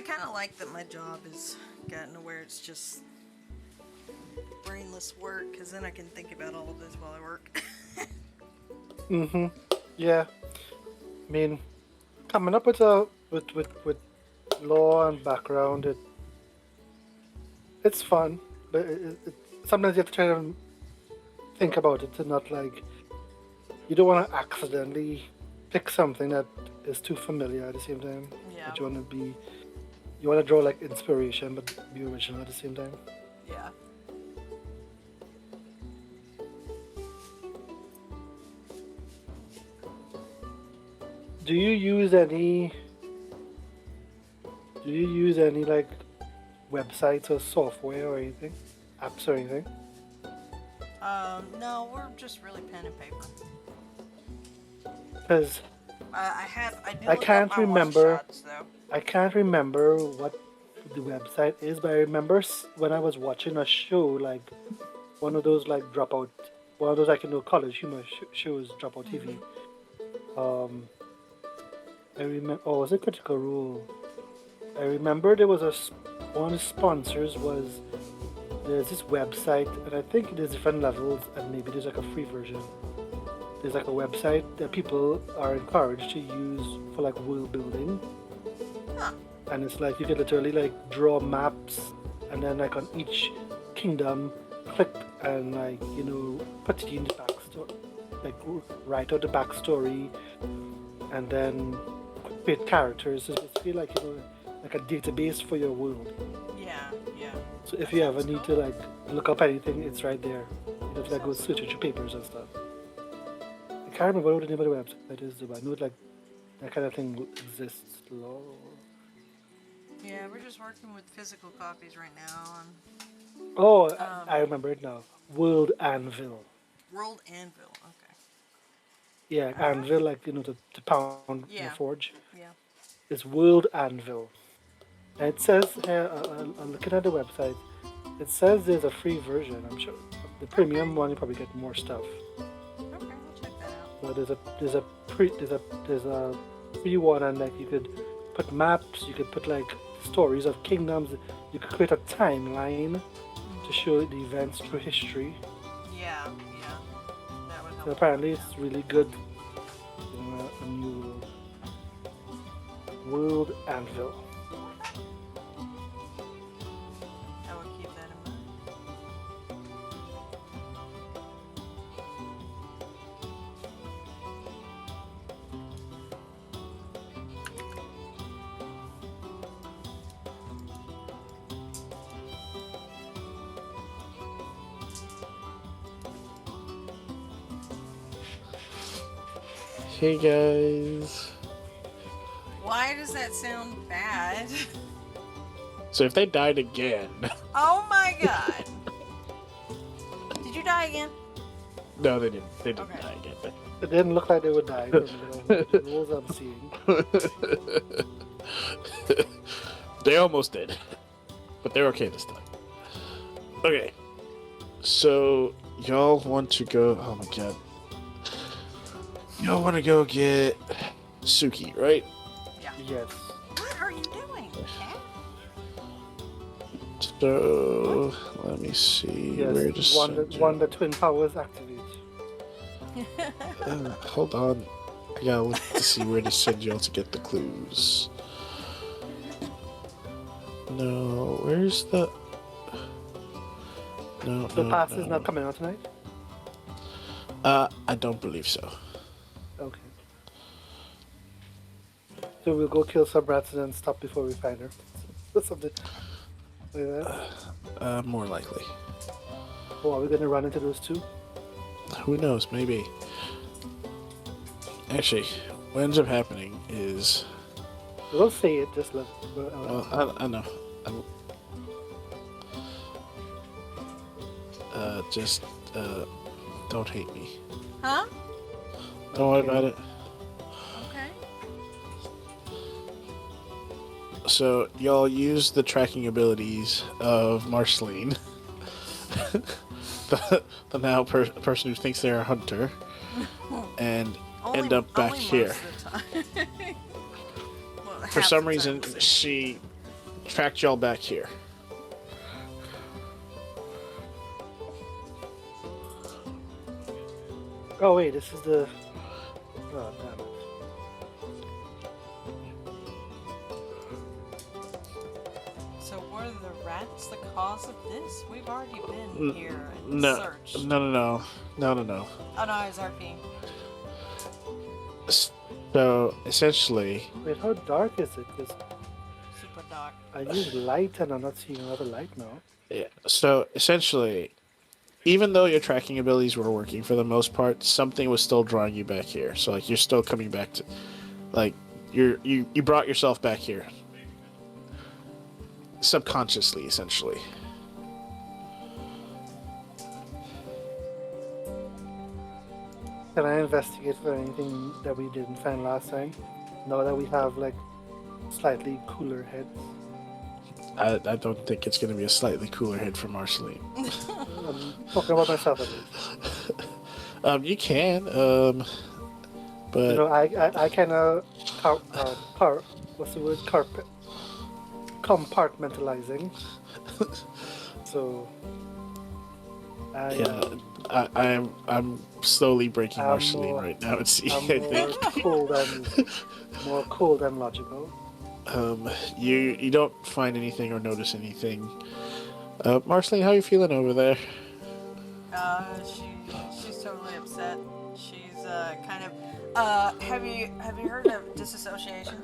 kind of like that my job has gotten to where it's just brainless work, because then I can think about all of this while I work. Mm-hmm. Yeah. I mean, coming up with a with law and background, it's fun, but sometimes you have to try to think about it to not like you don't want to accidentally pick something that is too familiar at the same time. Yeah. But you want to draw like inspiration, but be original at the same time. Yeah. Do you use any? Do you use any like websites or software or anything, apps or anything? No, we're just really pen and paper. Because I do I look can't up my remember. one-shots, though. I can't remember what the website is, but I remember when I was watching a show, like one of those like dropout, one of those like college humor shows, dropout TV. I remember. Oh, was it Critical Role? I remember there was one of the sponsors was there's this website, and I think there's different levels, and maybe there's like a free version. There's like a website that people are encouraged to use for like world building. Huh. And it's like you can literally like draw maps, and then like on each kingdom, click and like put it in the backstory, like write out the backstory, and then create characters. It's basically like like a database for your world. Yeah, yeah. So if you ever need to like look up anything, it's right there. You don't have to like go search your papers and stuff. I can't remember what the name of the website is, but I know like that kind of thing exists. Lord. Yeah, we're just working with physical copies right now on Oh, I remember it now. World Anvil. World Anvil. Okay. Yeah, Anvil, like the pound, the Yeah. forge. Yeah. It's World Anvil. And it says here, I'm looking at the website. It says there's a free version. I'm sure the premium one you probably get more stuff. Okay, we'll check that out. But there's a free one, and like you could put maps. You could put like stories of kingdoms. You could create a timeline to show the events through history. Yeah, yeah. That would help. So apparently it's really good. A new World Anvil. I will keep that in mind. Hey guys. Why does that sound bad? So if they died again, Oh my god. Did you die again? no, they didn't. They didn't Okay. die again. It didn't look like they would die. The rules I'm seeing. They almost did, but they're okay this time. Okay, so y'all want to go? Oh my god, y'all want to go get Suki, right? Yeah. Yes. What are you doing, cat? So let me see where to Yes. send you. One the twin powers activate. Hold on, I gotta look to see where to send y'all to get the clues. No, where's the? No, The no, pass no. is not coming out tonight. I don't believe so. Okay. So we'll go kill some rats and then stop before we find her. Or something like that. More likely. Oh, are we gonna run into those two? Who knows? Maybe. Actually, what ends up happening is, We'll say it. Just let. I know. Just don't hate me. Huh? Don't worry about it. Okay. So y'all use the tracking abilities of Marceline, the now person who thinks they're a hunter, and end up back only here. most of the time. Well, For half some the reason, time. she tracked y'all back here. Oh wait, this is the. Oh damn it. So were the rats the cause of this? We've already been here and No, searched. no. Oh no, I was RPing. So essentially, Wait, how dark is it? Because Super dark. I use light and I'm not seeing another light now. yeah. So essentially, even though your tracking abilities were working for the most part, something was still drawing you back here. So like you're still coming back to, like you brought yourself back here subconsciously, essentially. Can I investigate for anything that we didn't find last time? Now that we have like slightly cooler heads. I don't think it's going to be a slightly cooler head for Marceline. I'm talking about myself at least. You can, but You know, I kind of what's the word? Compartmentalizing. So yeah, I'm slowly breaking I'm Marceline more- right now. It's I I'm think. more cold and logical. You don't find anything or notice anything. Marceline, how you feeling over there? She's totally upset. She's kind of have you heard of disassociation?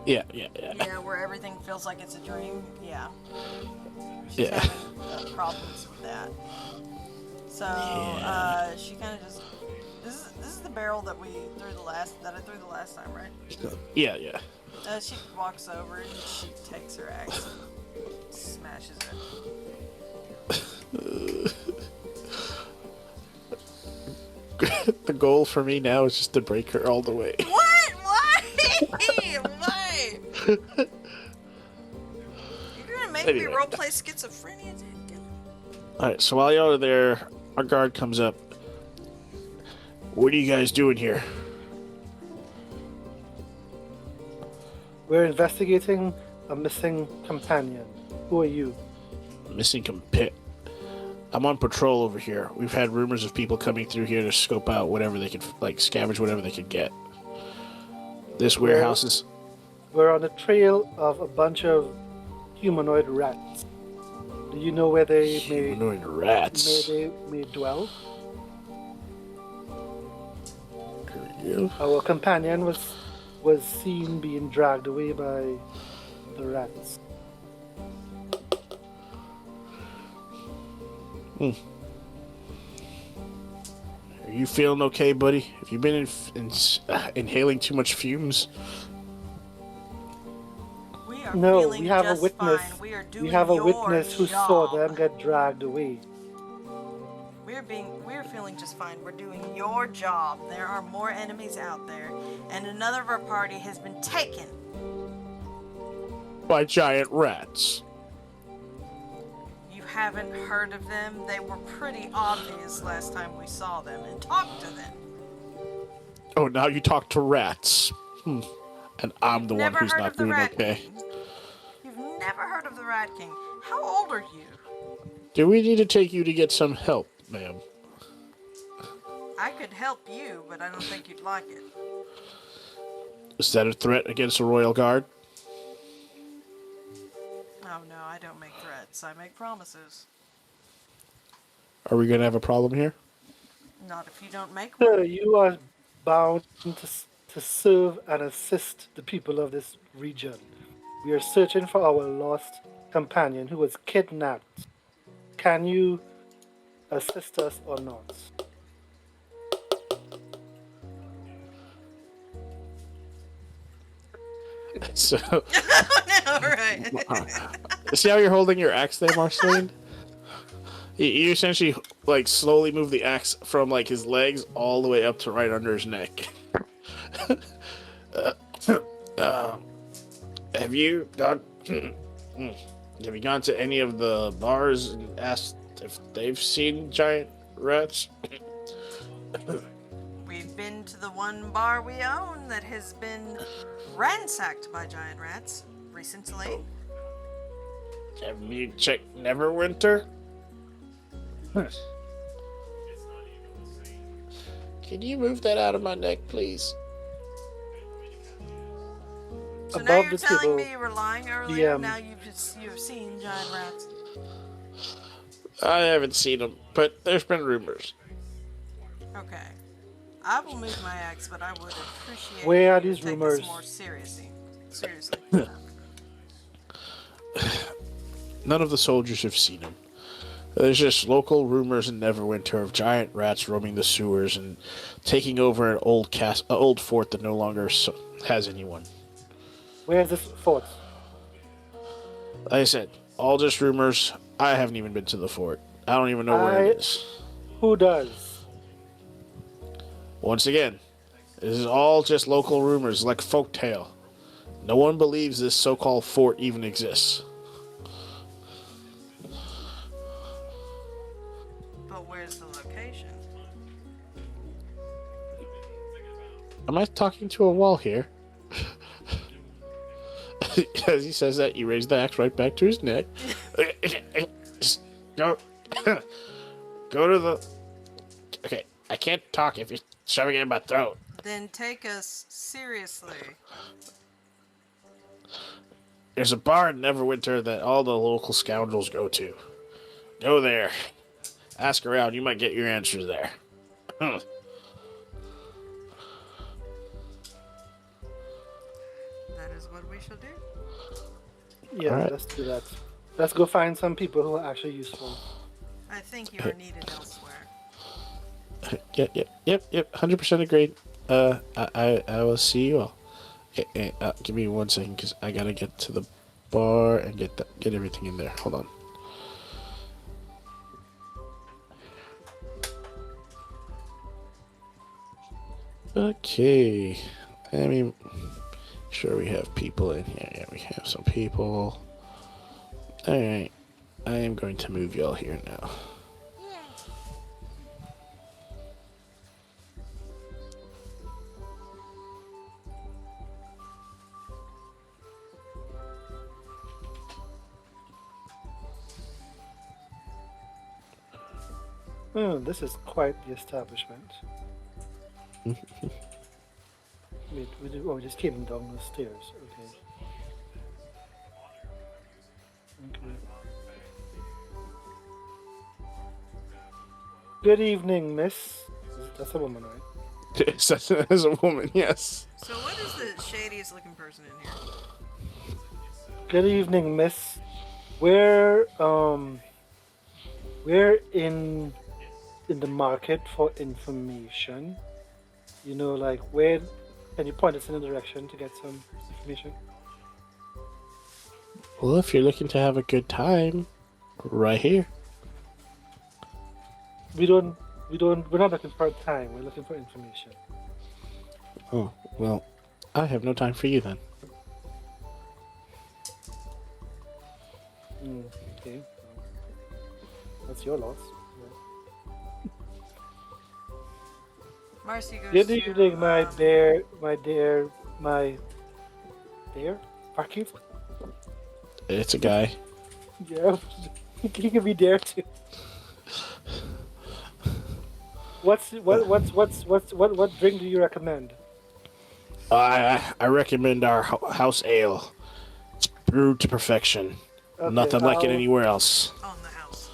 Yeah. Yeah, where everything feels like it's a dream. Yeah. She's Yeah. having problems with that. So she kind of just this is the barrel that I threw the last time, right? Yeah. She walks over and she takes her axe and smashes it. The goal for me now is just to break her all the way. What? Why? Why? You're gonna make me Anyway. roleplay schizophrenia, dude. Alright, so while y'all are there, our guard comes up. What are you guys doing here? We're investigating a missing companion. Who are you? Missing compit. I'm on patrol over here. We've had rumors of people coming through here to scope out whatever they could, like, scavenge whatever they could get. This warehouse is... We're on the trail of a bunch of humanoid rats. Do you know where they Humanoid rats. may dwell? You? Our companion was seen being dragged away by the rats. Are you feeling okay, buddy? Have you been inhaling too much fumes? We are No, feeling we have just a witness. fine. We are doing We have a your witness who job. saw them get dragged away. We're feeling just fine. We're doing your job. There are more enemies out there, and another of our party has been taken. By giant rats. You haven't heard of them? They were pretty obvious last time we saw them and talked to them. Oh, now you talk to rats. And I'm the one Never who's heard not of the doing Rat okay. King. You've never heard of the Rat King. How old are you? Do we need to take you to get some help, ma'am? I could help you, but I don't think you'd like it. Is that a threat against the royal guard? Oh no, I don't make threats. I make promises. Are we going to have a problem here? Not if you don't make one. Sir, you are bound to serve and assist the people of this region. We are searching for our lost companion who was kidnapped. Can you assist us or not? So, No, right. see how you're holding your axe there, Marceline? You essentially, like, slowly move the axe from, like, his legs all the way up to right under his neck. Have you gone... have you gone to any of the bars and asked if they've seen giant rats? We've been to the one bar we own that has been ransacked by giant rats recently. Have you checked Neverwinter? Can you move that out of my neck, please? So now Above you're the telling table, me you were lying earlier. the Now you've seen giant rats. I haven't seen them, but there's been rumors. Okay. I will move my axe, but I would appreciate Where are if you these would take this rumors? more seriously. Seriously. None of the soldiers have seen them. There's just local rumors in Neverwinter of giant rats roaming the sewers and taking over an old fort that no longer has anyone. Where's this fort? Like I said, all just rumors. I haven't even been to the fort. I don't even know where it is. Who does? Once again, this is all just local rumors, like folktale. No one believes this so-called fort even exists. But where's the location? Am I talking to a wall here? As he says that, you raise the axe right back to his neck. Just go, go to the. Okay, I can't talk if you're shoving it in my throat. Then take us seriously. There's a bar in Neverwinter that all the local scoundrels go to. Go there. Ask around. You might get your answers there. That is what we shall do. Yeah, Alright. let's do that. Let's go find some people who are actually useful. I think you are needed elsewhere. Yep. 100% agreed. I will see you all. Okay, give me 1 second, because I gotta get to the bar and get everything in there. Hold on. Okay. I mean, sure we have people in here. Yeah, we have some people. Alright. I am going to move y'all here now. This is quite the establishment. Wait, we just came down the stairs. Okay. Good evening, miss. That's a woman, right? As a woman, yes. So what is the shadiest looking person in here? Good evening, miss. We're in the market for information. You know, like where can you point us in a direction to get some information? Well, if you're looking to have a good time, right here. We're not looking for time, we're looking for information. Oh, well, I have no time for you then. Okay. That's your loss. Marci goes Good to, evening, my dear. Parky? It's a guy. Yeah, he can be there too. What drink do you recommend? I recommend our house ale. It's brewed to perfection. Okay, Nothing like it anywhere else. on the house.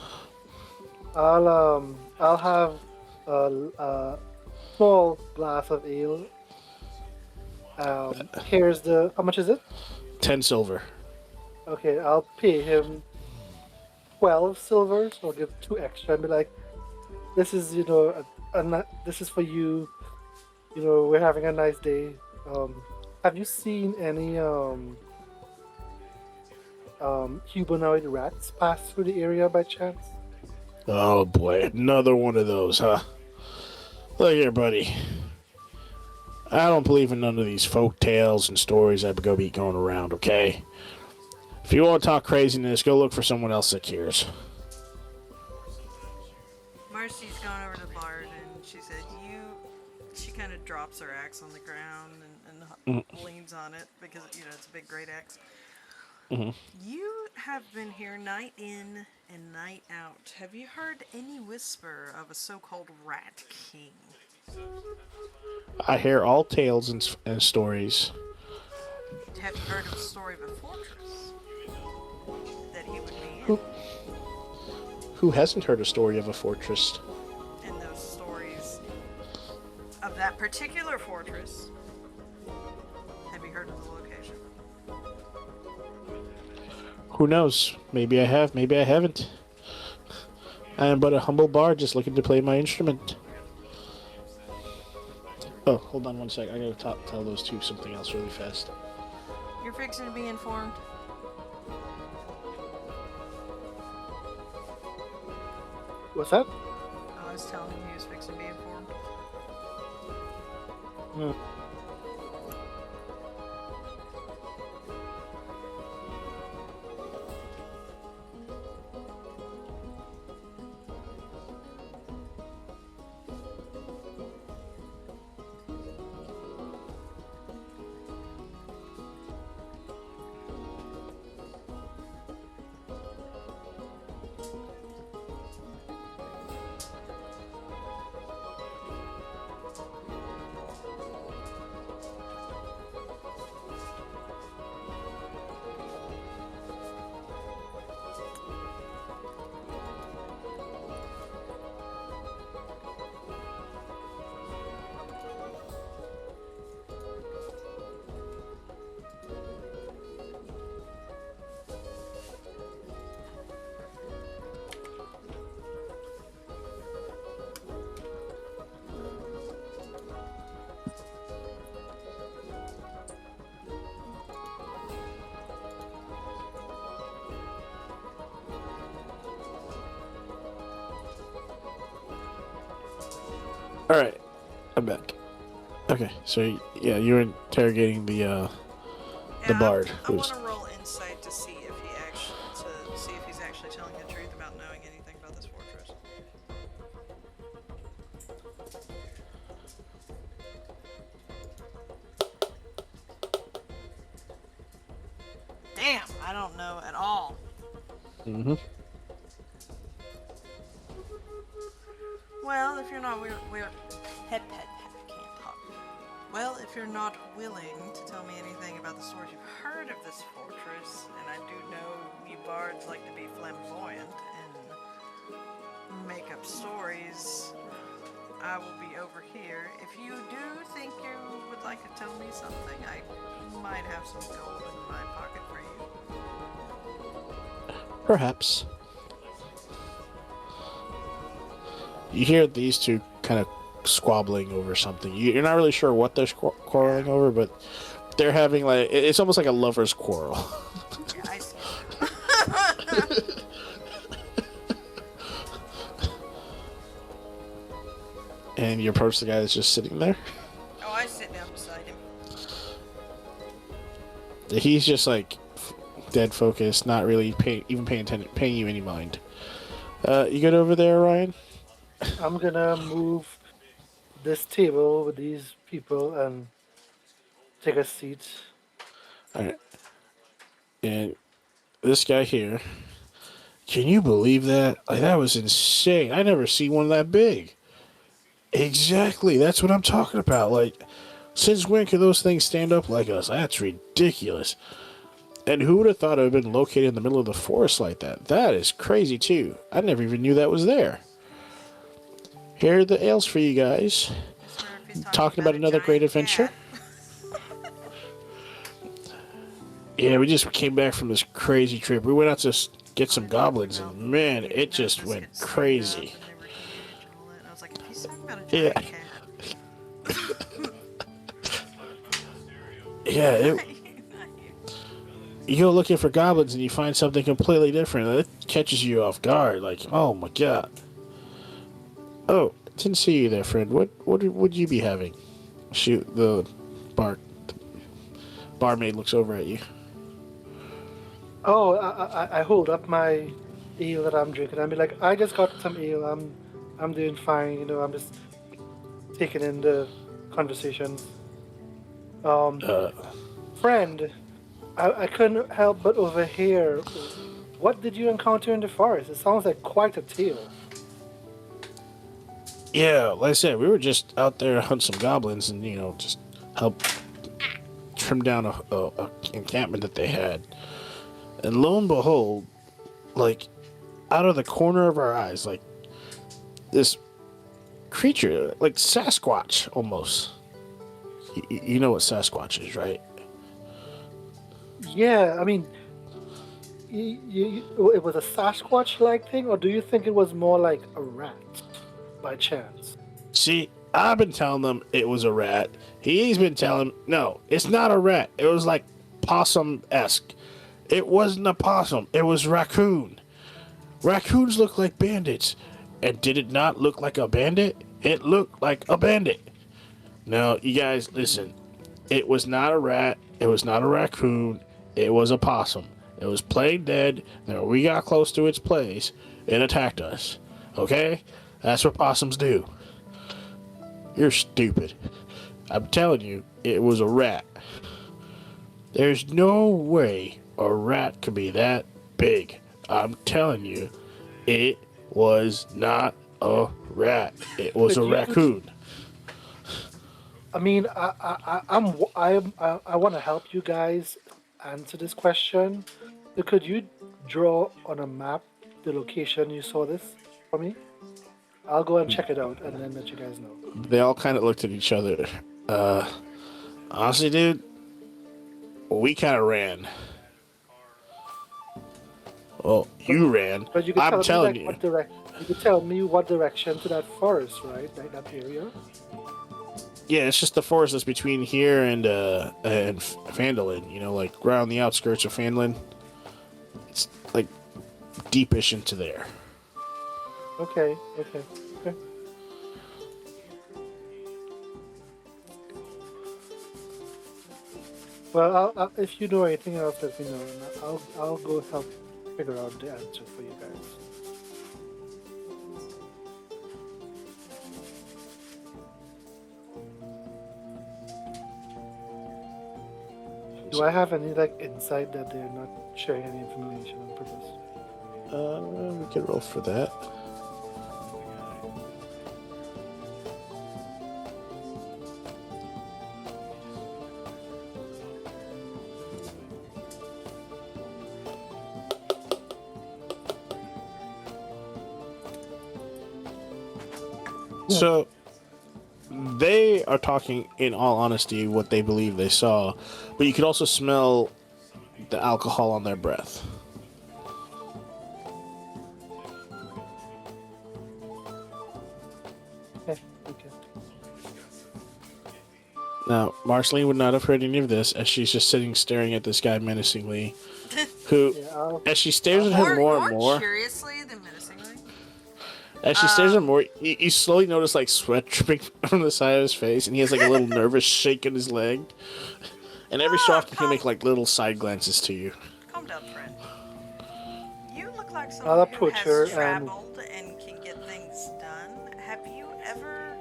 I'll have a small glass of ale. Here's the how much is it? 10 silver. Okay, I'll pay him 12 silver, so I'll give 2 extra and be like, this is this is for you. You know, we're having a nice day. Have you seen any humanoid rats pass through the area by chance? Oh boy, another one of those, huh? Look here, buddy. I don't believe in none of these folk tales and stories that go be going around, okay? If you want to talk craziness, go look for someone else that cares. Marci's gone over to Bard and she said, she kind of drops her axe on the ground and leans on it because, it's a big great axe. Mhm. You have been here night in and night out, have you heard any whisper of a so-called Rat King? I hear all tales and stories. Have you heard of the story of a fortress that he would be in? Who who hasn't heard a story of a fortress? And those stories of that particular fortress, have you heard of the location? Who knows? Maybe I have, maybe I haven't. I am but a humble bard just looking to play my instrument. Oh, hold on one sec. I gotta tell those two something else really fast. You're fixing to be informed. What's that? I was telling him he was fixing to be informed. Hmm. All right, I'm back. Okay, so yeah, you were interrogating the bard. I want to roll insight to see if he's actually telling the truth about knowing anything about this fortress. Damn, I don't know at all. Mm-hmm. Well, if you're not can't talk. Well, if you're not willing to tell me anything about the stories you've heard of this fortress, and I do know you bards like to be flamboyant and make up stories, I will be over here. If you do think you would like to tell me something, I might have some gold in my pocket for you. Perhaps. You hear these two kind of squabbling over something. You're not really sure what they're quarreling over, but they're having it's almost like a lover's quarrel. Yeah, I see. And you approach the guy that's just sitting there. Oh, I sit down beside him. He's just dead focused, not really paying you any mind. You good over there, Ryan? I'm gonna move this table with these people and take a seat. All right. And this guy here, can you believe that? That was insane. I never seen one that big. Exactly. That's what I'm talking about. Since when could those things stand up like us? That's ridiculous. And who would have thought it would have been located in the middle of the forest like that? That is crazy, too. I never even knew that was there. Here are the ales for you guys. Talking about another great adventure. Yeah, we just came back from this crazy trip. We went out to get some goblins, and man, it just went crazy. Yeah. Yeah, you go looking for goblins and you find something completely different. It catches you off guard. Oh my god. Oh, didn't see you there, friend. What would you be having? Shoot, the barmaid looks over at you. Oh, I hold up my ale that I'm drinking. I mean, I just got some ale. I'm doing fine. I'm just taking in the conversations. Friend, I couldn't help but overhear what did you encounter in the forest? It sounds like quite a tale. Yeah, like I said, we were just out there to hunt some goblins and, just help trim down a encampment that they had. And lo and behold, like, out of the corner of our eyes, like, this creature, like Sasquatch, almost. You know what Sasquatch is, right? Yeah, I mean, it was a Sasquatch-like thing, or do you think it was more like a rat, by chance? See, I've been telling them it was a rat. He's been telling, no, it's not a rat. It was like possum-esque. It wasn't a possum. It was raccoon. Raccoons look like bandits. And did it not look like a bandit? It looked like a bandit. Now, you guys, listen. It was not a rat. It was not a raccoon. It was a possum. It was plain dead. Then we got close to its place, it attacked us. Okay? That's what possums do. You're stupid. I'm telling you, it was a rat. There's no way a rat could be that big. I'm telling you, it was not a rat. It was a raccoon. I mean, I want to help you guys answer this question. So could you draw on a map the location you saw this for me? I'll go and check it out and then let you guys know. They all kind of looked at each other. Honestly, dude, we kind of ran. Well, you ran. But you could I'm telling me, you. like, you could tell me what direction to that forest, right? Like that area. Yeah, it's just the forest that's between here and Fandolin. Like around the outskirts of Fandolin. It's like deepish into there. Okay. Well, if you know anything else, let me know, and I'll go help figure out the answer for you guys. Do I have any insight that they're not sharing any information on purpose? We can roll for that. So, they are talking, in all honesty, what they believe they saw, but you could also smell the alcohol on their breath. Okay. Now, Marceline would not have heard any of this, as she's just sitting staring at this guy menacingly, who, as she stares at him more and more... curiously than menacingly. As she stares at him more, you slowly notice sweat dripping from the side of his face, and he has a little nervous shake in his leg. And every so often he'll make little side glances to you. Calm down, friend. You look like I'll someone who approach her has traveled and can get things done. Have you ever...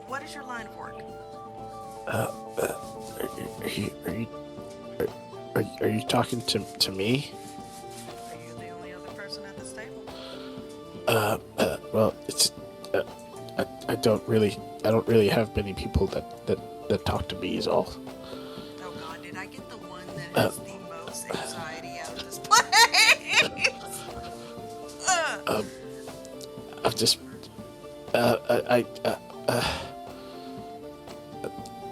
what is your line of work? Are you talking to me? Are you the only other person at this table? Well, it's I don't really have many people that talk to me is all. Oh God, did I get the one that has the most anxiety out of this place? I've just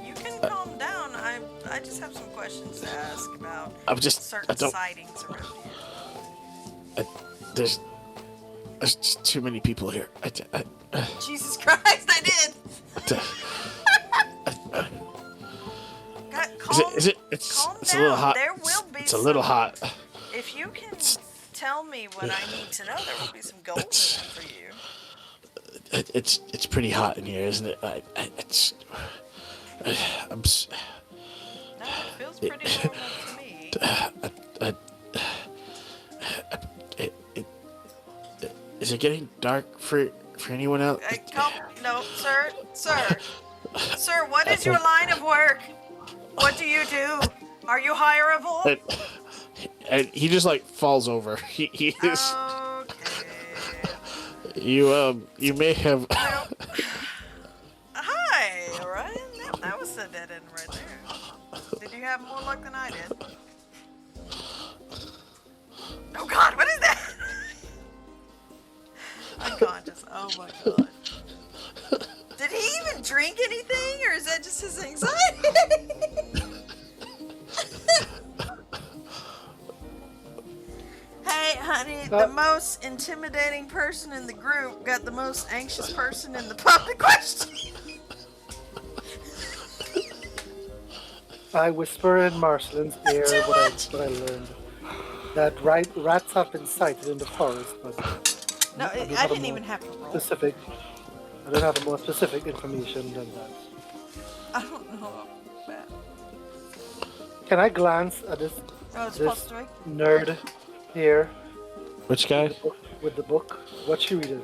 You can calm down. I just have some questions to ask about certain I don't sightings around here. there's just too many people here. Jesus Christ, I did. It's a little hot. There will be it's a little hot. If you can tell me what I need to know, there will be some gold in it for you. It's pretty hot in here, isn't it? I'm. No, it feels pretty normal to me. Is it getting dark for anyone else? No, sir. Sir, what is your line of work? What do you do? Are you hireable? and he just like falls over. He is. Okay. You may have. Well, hi, Orion. That was a dead end right there. Did you have more luck than I did? Oh God, what is that? Unconscious. Oh my God. Did he even drink anything, or is that just his anxiety? Hey, honey, the most intimidating person in the group got the most anxious person in the public question. I whisper in Marcelin's ear what I learned. That rats have been sighted in the forest, but No, I didn't even have to roll. specific. I don't have a more specific information than that. I don't know that. Can I glance at this Oh, it's this +3. nerd here Which guy? with the book? What's she reading?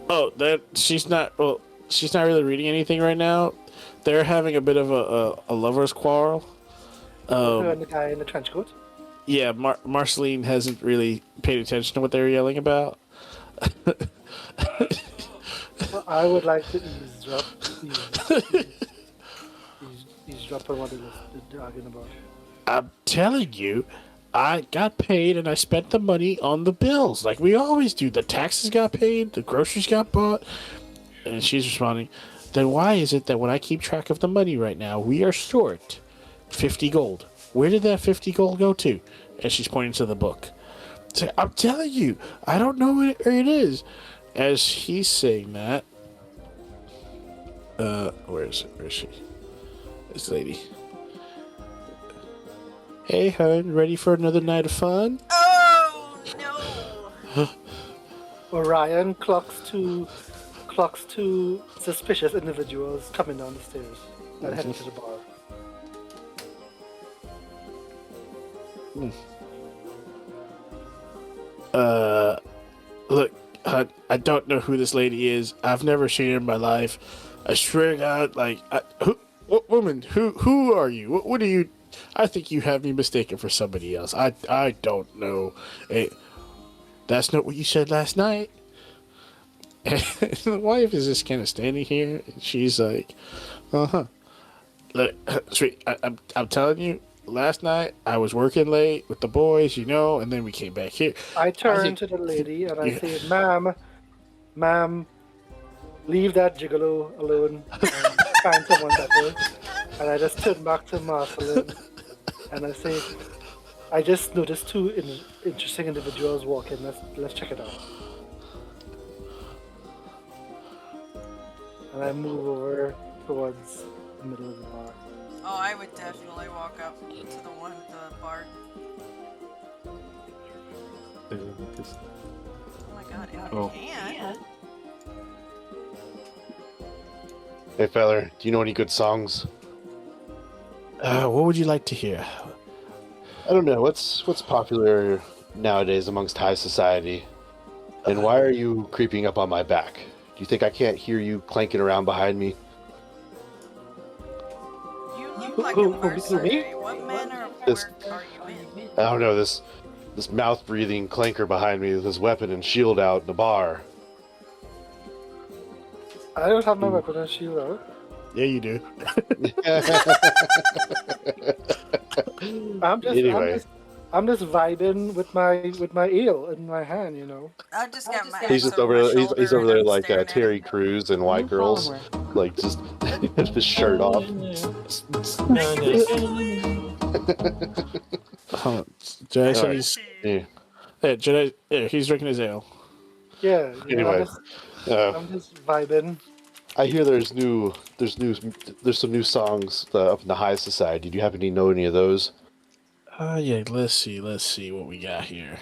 Oh, that she's not. Well, she's not really reading anything right now. They're having a bit of a lovers' quarrel. Her and the guy in the trench coat. Yeah, Marceline hasn't really paid attention to what they were yelling about. Well, I would like to eavesdrop. Eavesdrop on what they're arguing about. I'm telling you, I got paid and I spent the money on the bills like we always do. The taxes got paid, the groceries got bought. And she's responding, then why is it that when I keep track of the money right now, we are short 50 gold? Where did that 50 gold go to? And she's pointing to the book. So, I'm telling you, I don't know where it is. As he's saying that, where is it? Where is she? This lady. Hey, hun, ready for another night of fun? Oh no! Orion clocks two suspicious individuals coming down the stairs and heading to the bar. Look, I don't know who this lady is. I've never seen her in my life. I swear to God, what woman? Who are you? What are you? I think you have me mistaken for somebody else. I don't know. That's not what you said last night. And the wife is just kind of standing here, and she's like, Look, sweet, I'm telling you, last night I was working late with the boys, and then we came back here. I turn to the lady and I say, ma'am, leave that gigolo alone and find someone better. And I just turn back to Marceline and I say, I just noticed two interesting individuals walking. Let's check it out. And I move over towards the middle of the bar. Oh, I would definitely walk up to the one at the bar. Oh my God, if Oh. you can. Hey, feller, do you know any good songs? What would you like to hear? I don't know. What's popular nowadays amongst high society? And why are you creeping up on my back? Do you think I can't hear you clanking around behind me? You look like Who- a who- mercenary. me? What manner of This- work are you in? I don't know, this mouth-breathing clanker behind me with his weapon and shield out in the bar. I don't have my weapon and shield out. Yeah, you do. Anyway. I'm just vibing with my eel in my hand, I just got my He's axe just over my there. He's shoulder over there and I'm like staring at Terry him. Crews and White New Girls, follower. like just his shirt off. Jedi said Alright. he's. Yeah. Yeah, Jedi. Yeah, he's drinking his ale. Yeah. Anyway, I'm just vibing. I hear there's some new songs up in the high society. Do you happen to know any of those? Yeah. Let's see what we got here.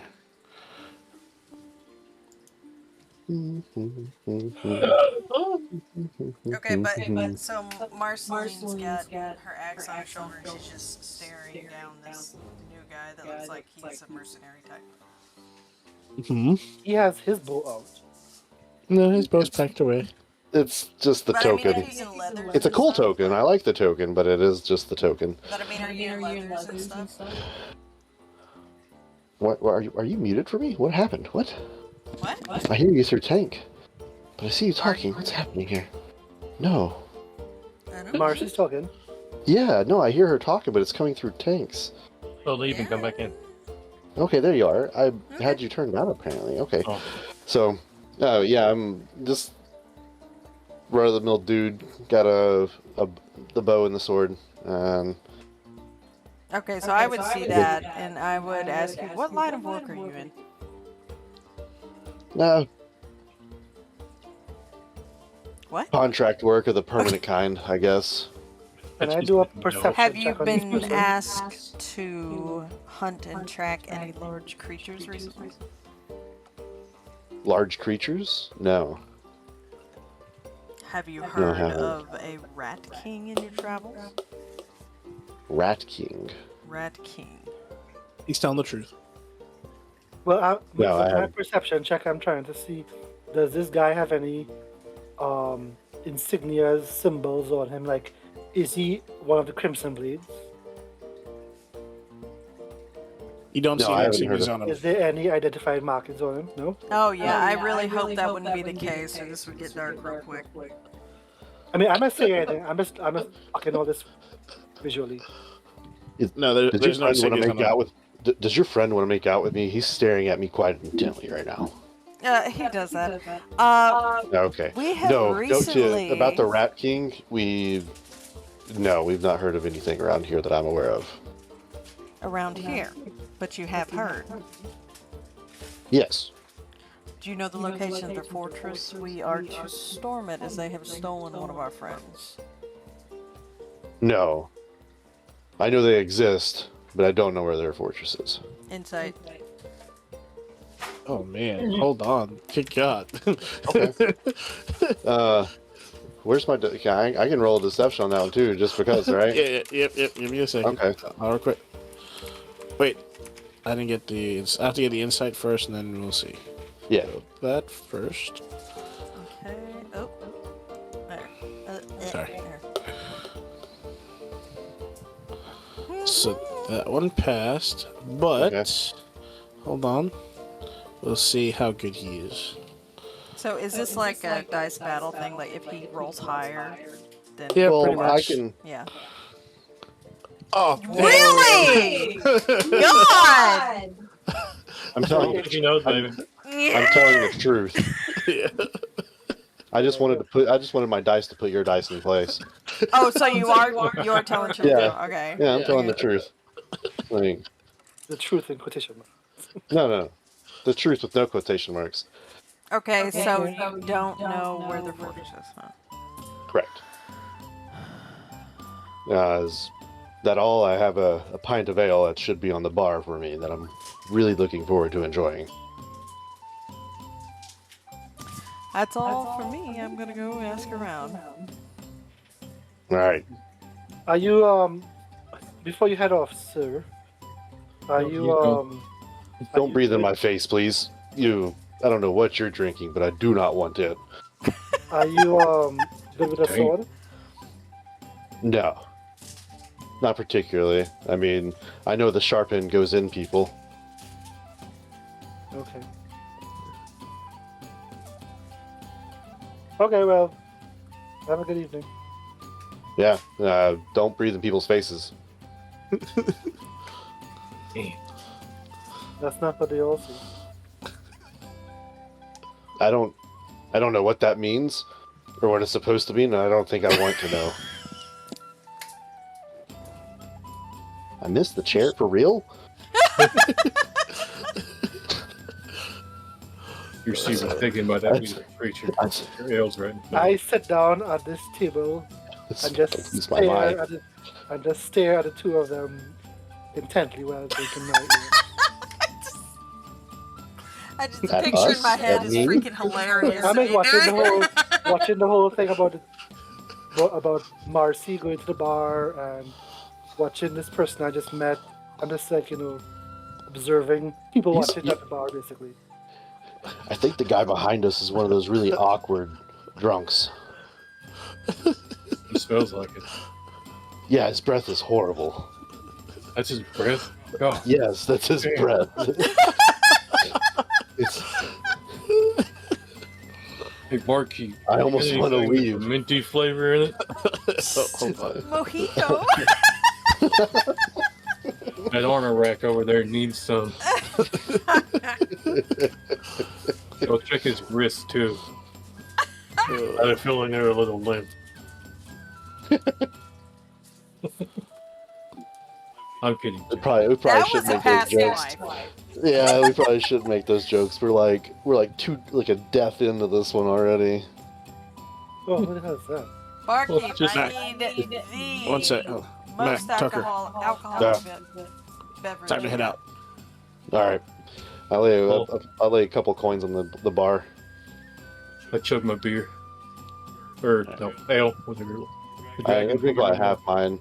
Okay, but so Marceline's got her axe on her shoulder and she's just staring down this new guy that looks like he's a mercenary type. Hmm. He has his bow out. No, his bow's packed away. It's just the But token. I mean, are you in leathers It's a and cool stuff? token. I like the token, but it is just the token. But I mean, are you in leathers and stuff? What are you muted for me? What happened? What? What? I hear you through tank, but I see you Are talking. you- What's happening here? No. I don't know. Marci's talking. Yeah, no, I hear her talking, but it's coming through tanks. Oh, leave and come back in. Okay, there you are. I Okay. had you turned down apparently. Okay. Oh. So, yeah, I'm just run-of-the-mill dude. Got the bow and the sword. Okay, so I would see that, and I would ask you, what line of work are you in? No, What? contract work of the permanent kind, I guess. Can I do a perception Have you check on this been person? asked to hunt and track any large creatures recently? Large creatures? No. Have you I heard haven't. of a rat king in your travels? Rat King. Rat king. He's telling the truth. Well, No, I for my haven't. perception check, I'm trying to see, does this guy have any insignias, symbols on him? Like, is he one of the Crimson Blades? You don't No, see I any haven't heard insignias of- on him. Is there any identified markings on him? No? Oh yeah, I really hope that wouldn't be the case, or this would get dark real quick. I mean, I'm not saying anything. I'm just fucking all this visually. No, Does there's your no friend want to insignias on make him. out with? Does your friend want to make out with me? He's staring at me quite intently right now. He does that. Okay. We have No, recently about the Rat King. We've not heard of anything around here that I'm aware of. around here, but you have heard. Yes. Do you know the location of their fortress? We are to storm it as they have stolen one of our friends. No. I know they exist, but I don't know where their fortress is. Insight. Oh man, hold on. Good God. Okay. Where's my? I can roll a deception on that one too, just because, right? Yep. Give me a second. Okay. I'll quit. Wait, I didn't get the. I have to get the insight first, and then we'll see. Yeah. That first. Okay. Oh. There. Sorry. There. So that one passed, but Okay. hold on. We'll see how good he is. So is this like a dice battle thing? Like if he rolls higher, then Yeah, Well, pretty I much. can. yeah. Oh, Really? God! I'm telling you. He knows, baby. I'm telling the truth. yeah. I just wanted my dice to put your dice in place. Oh, so you are telling the truth. Yeah. Now. Okay. Yeah, I'm telling the Okay. truth. Like, The truth in quotation marks. no. The truth with no quotation marks. Okay, so you don't know where the fortress is, huh? Correct. Is that all? I have a pint of ale that should be on the bar for me that I'm really looking forward to enjoying. That's all for me. I'm gonna go ask around. All right. Are you before you head off, sir? Are you Don't breathe in my face, please. I don't know what you're drinking, but I do not want it. Are you good with a Dang. sword? No. Not particularly. I mean, I know the sharp end goes in people. Okay. Okay, well, have a good evening. Yeah. Don't breathe in people's faces. That's not what they all say. I don't know what that means or what it's supposed to mean, and I don't think I want to know. I missed the chair for real? You're super thinking about that music creature. Your ale's right. I sit down at this table and just It's my mind. stare at the two of them intently while drinking my ale. I just At picture in us? my head At is me? freaking hilarious. I'm just watching the whole thing about Marci going to the bar and watching this person I just met. I'm just like, observing people He's- watching at the bar, basically. I think the guy behind us is one of those really awkward drunks. He smells like it. Yeah, his breath is horrible. That's his breath. Oh, Yes, that's his Damn. breath. It's. hey, barkeep. I almost want to Anything with a leave. minty flavor in it? Oh, hold on. Mojito. That armor rack over there needs some. Go check his wrist too. I had a feeling they were a little limp. I'm kidding. We probably That should was a make those past jokes. life. Yeah, we probably should make those jokes. We're like a death into this one already. Oh, what the hell is that? Barkeep, Just- I need the One sec. Oh, most Mac, Tucker. alcoholic beverage. Time to head out. All right, I'll lay a couple coins on the bar. I chugged my beer. Or, no, ale. Whatever. The I dragon think I have mine.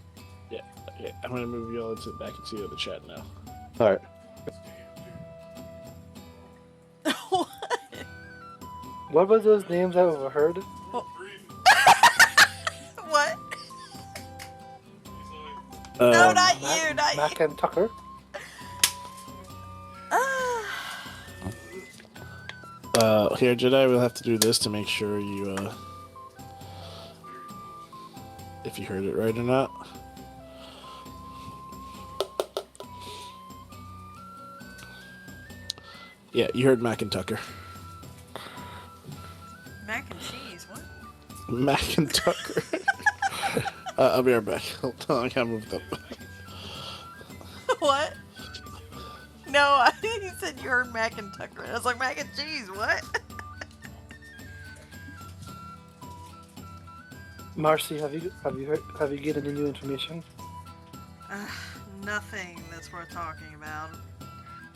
Yeah, I'm gonna move you all back into the chat now. All right. What were those names I overheard? What? No, not you, not Mac you. and Tucker. Here, Jedi, we'll have to do this to make sure you, if you heard it right or not. Yeah, you heard Mac and Tucker. Mac and cheese, what? Mac and Tucker. I'll be right back. Hold on, I gotta move them. What? No, he said you heard Mac and Tucker. I was like, Mac and cheese, what? Marci, have you gained any new information? Nothing that's worth talking about.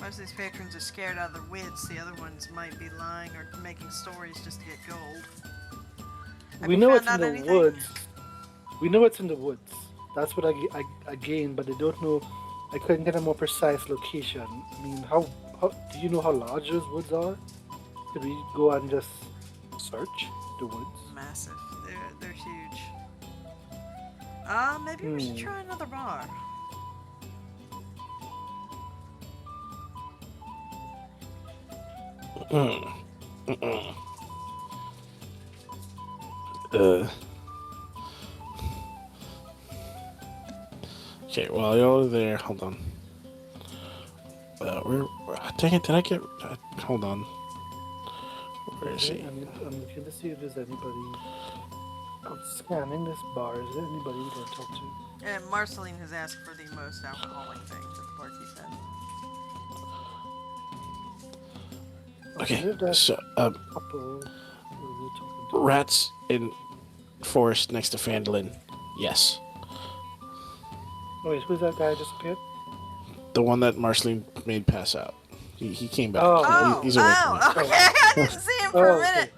Most of these patrons are scared out of their wits. The other ones might be lying or making stories just to get gold. Have We you know found it's in out the anything? woods. We know it's in the woods. That's what I gained, but I don't know. I couldn't get a more precise location. I mean, how do you know how large those woods are? Could we go and just search the woods? Massive. They're huge. Maybe we should try another bar. Okay, while y'all are there, hold on. Dang it, did I get... hold on. Where is he? I'm looking to see if there's anybody. I'm scanning this bar. Is there anybody we can talk to? And Marceline has asked for the most alcoholic thing that the barkeep said. Okay, Where's that so, couple we were talking to? rats in forest next to Fandolin. Yes. Oh, wait, who's that guy disappeared? The one that Marceline made pass out. He came back. Oh. He's awake now. Okay. I didn't see him for a minute.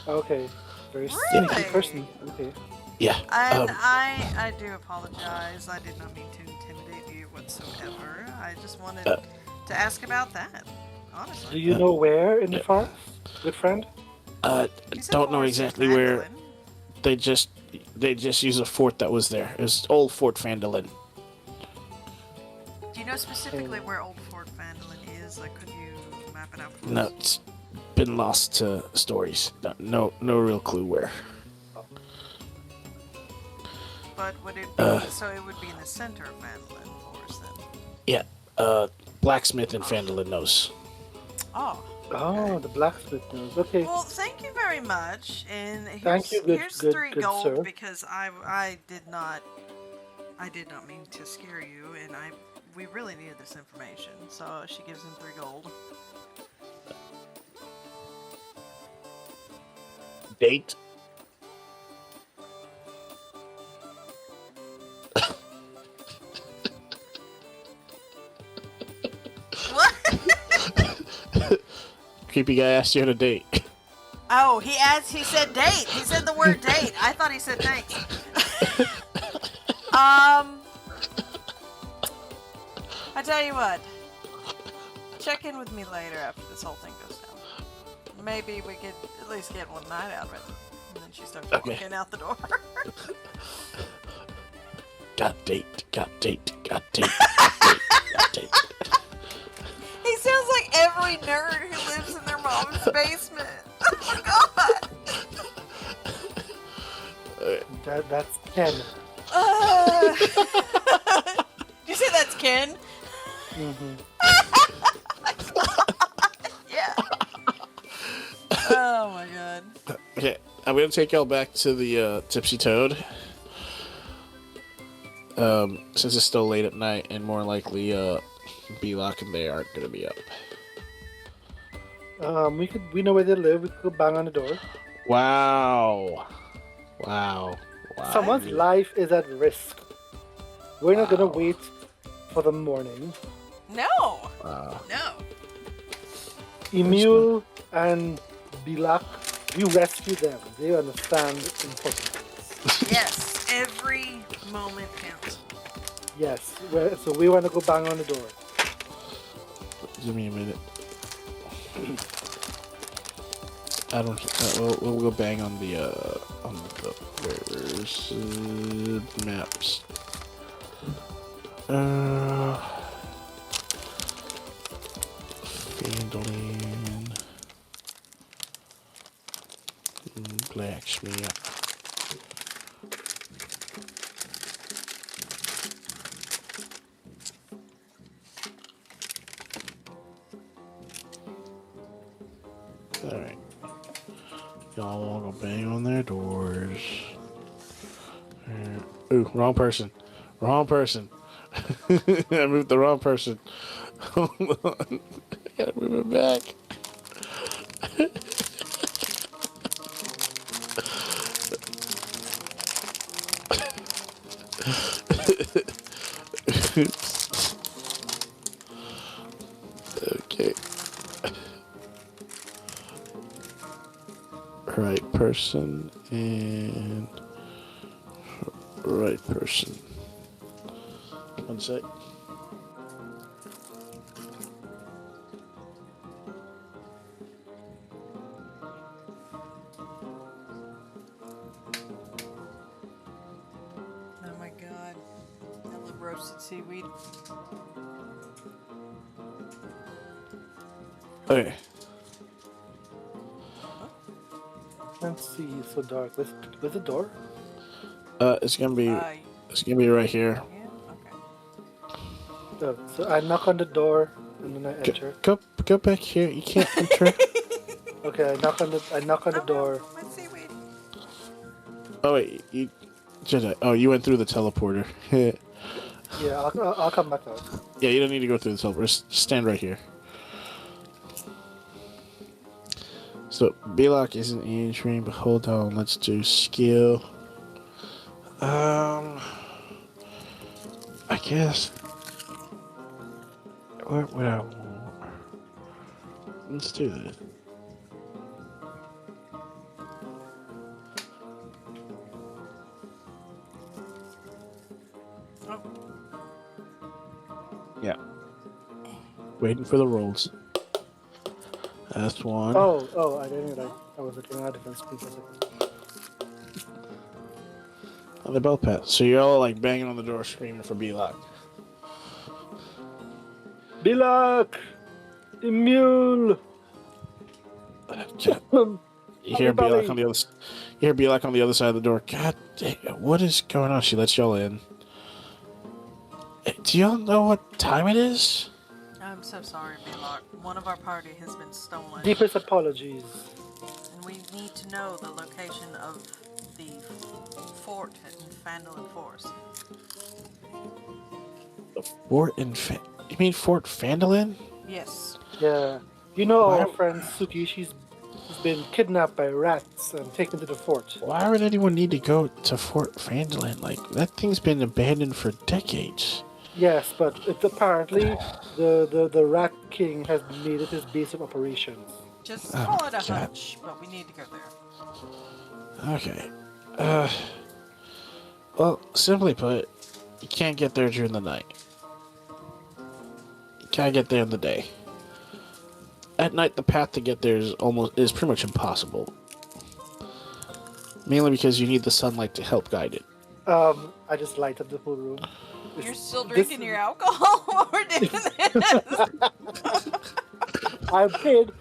Okay. Very Really? sneaky person. Okay. Yeah. And I do apologize. I did not mean to intimidate you whatsoever. I just wanted to ask about that. Honestly. Do you know where in the forest? Good friend? You said Don't know Forest exactly of where. Magdalene. They just use a fort that was there. It was old Fort Fandolin. Do you know specifically where Old Fort Fandolin is? Like, could you map it out for No, us? it's been lost to stories. No real clue where. But would it be, so it would be in the center of Fandolin Forest then? Yeah. Blacksmith in Fandolin knows. Oh. Oh, the blacksmith knows. Okay. Well, thank you very much. And here's, Thank you, good- here's good- 3 good gold sir. because I did not mean to scare you, and we really needed this information. So she gives him 3 gold. Date. What? Creepy guy asked you on a date. Oh, he said date. He said the word date. I thought he said thanks. I tell you what. Check in with me later after this whole thing goes down. Maybe we could at least get one night out of it. And then she starts Okay. walking out the door. Got date. Got date. Got date. Got date. every nerd who lives in their mom's basement. Oh my god. That's Ken. Did you say that's Ken? Mm-hmm. Yeah. Oh my god. Okay, I'm gonna take y'all back to the Tipsy Toad. Since it's still late at night, and more likely, Belok and they aren't gonna be up. We know where they live. We could go bang on the door. Wow. Someone's life is at risk. We're not gonna wait for the morning. No. Wow. No. Emil and Bilak, we rescue them. They understand importance. Yes. Every moment counts. Yes. So we want to go bang on the door. Give me a minute. I don't. We'll go bang on the where's maps. Fandolin. Blacksmith. Alright. Y'all wanna bang on their doors. Ooh, wrong person. Wrong person. I moved the wrong person. Hold on. I gotta move it back. Okay. Right person and right person. One sec. Oh my god. I love roasted seaweed. Okay. Can't see, it's so dark. With the door? It's gonna be Yeah, right here. okay. So I knock on the door and then I enter. Go back here. You can't enter. Okay, I knock on the door. My seaweed. Oh wait, you went through the teleporter. Yeah, I'll come back out. Yeah, you don't need to go through the teleporter. Just stand right here. So Belok isn't entering, but hold on. Let's do skill. I guess. What would I want? Let's do this. Oh. Yeah. Waiting for the rolls. That's one. Oh, I didn't realize I was looking at a different screen for a second. Oh, they're both pets. So you're all like banging on the door screaming for Belok. Bilak! Emil! You hear Belok on the other. You hear Belok on the other side of the door. God damn, what is going on? She lets y'all in. Do y'all know what time it is? I'm so sorry, Belok. One of our party has been stolen. Deepest apologies. And we need to know the location of the fort in Fandolin Forest. The fort in You mean Fort Fandolin? Yes. Yeah. You know our Why- friend Suki, she's been kidnapped by rats and taken to the fort. Why would anyone need to go to Fort Fandolin? Like, that thing's been abandoned for decades. Yes, but it's apparently the Rat King has made it his base of operations. Just Oh, call it a God. hunch, but we need to go there. Okay. Well, simply put, you can't get there during the night. You can't get there in the day. At night, the path to get there is pretty much impossible. Mainly because you need the sunlight to help guide it. I just light up the whole room. You're still drinking your alcohol while we're doing this? I paid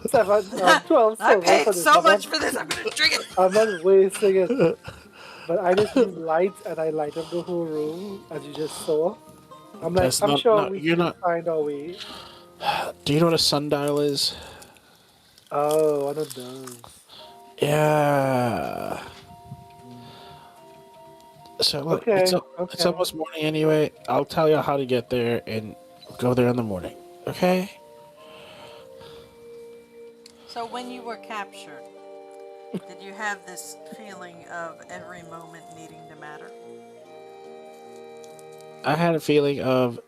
12 I silver paid for this. so much for this. I'm gonna drink it. I'm not wasting it. But I just use lights and I light up the whole room, as you just saw. That's I'm not. sure No, we you're can not. find our way. Do you know what a sundial is? Oh, one of those. Yeah. So look, Okay, it's okay. almost morning anyway. I'll tell you how to get there and go there in the morning. Okay? So when you were captured, did you have this feeling of every moment needing to matter? I had a feeling of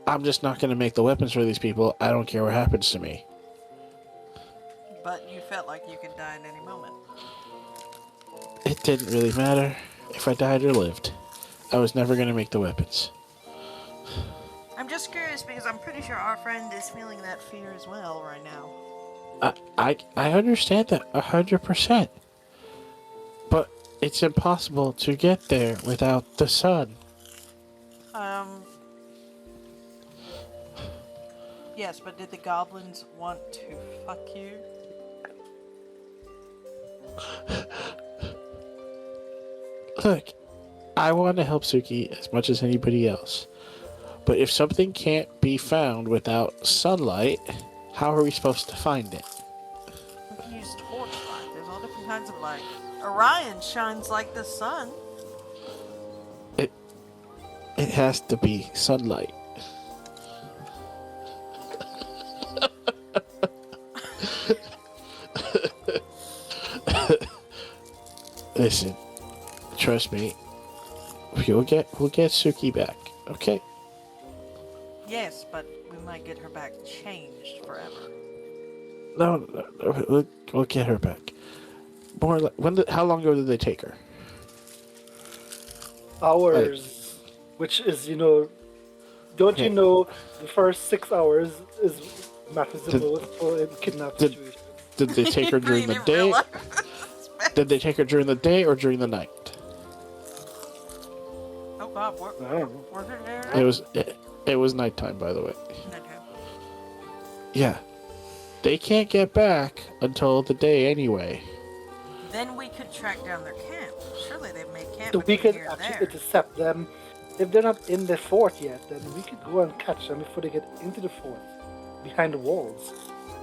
I'm just not going to make the weapons for these people. I don't care what happens to me. But you felt like you could die at any moment. It didn't really matter if I died or lived. I was never going to make the weapons. I'm just curious because I'm pretty sure our friend is feeling that fear as well right now. I understand that 100%. But it's impossible to get there without the sun. Yes, but did the goblins want to fuck you? Look, I want to help Suki as much as anybody else. But if something can't be found without sunlight, how are we supposed to find it? We can use torchlight. There's all different kinds of light. Orion shines like the sun. It has to be sunlight. Listen, trust me. We'll get Suki back, okay? Yes, but we might get her back changed forever. No, we'll get her back. More like, how long ago did they take her? Hours, which is, don't you know the first 6 hours matters the most for a kidnap situation? Did they take her during the day? Did they take her during the day or during the night? Oh God, I don't know. was it there? It was nighttime, by the way. Okay. Yeah. They can't get back until the day anyway. Then we could track down their camp. Surely they've made camp So we between could here and actually there. intercept them. If they're not in the fort yet, then we could go and catch them before they get into the fort, behind the walls,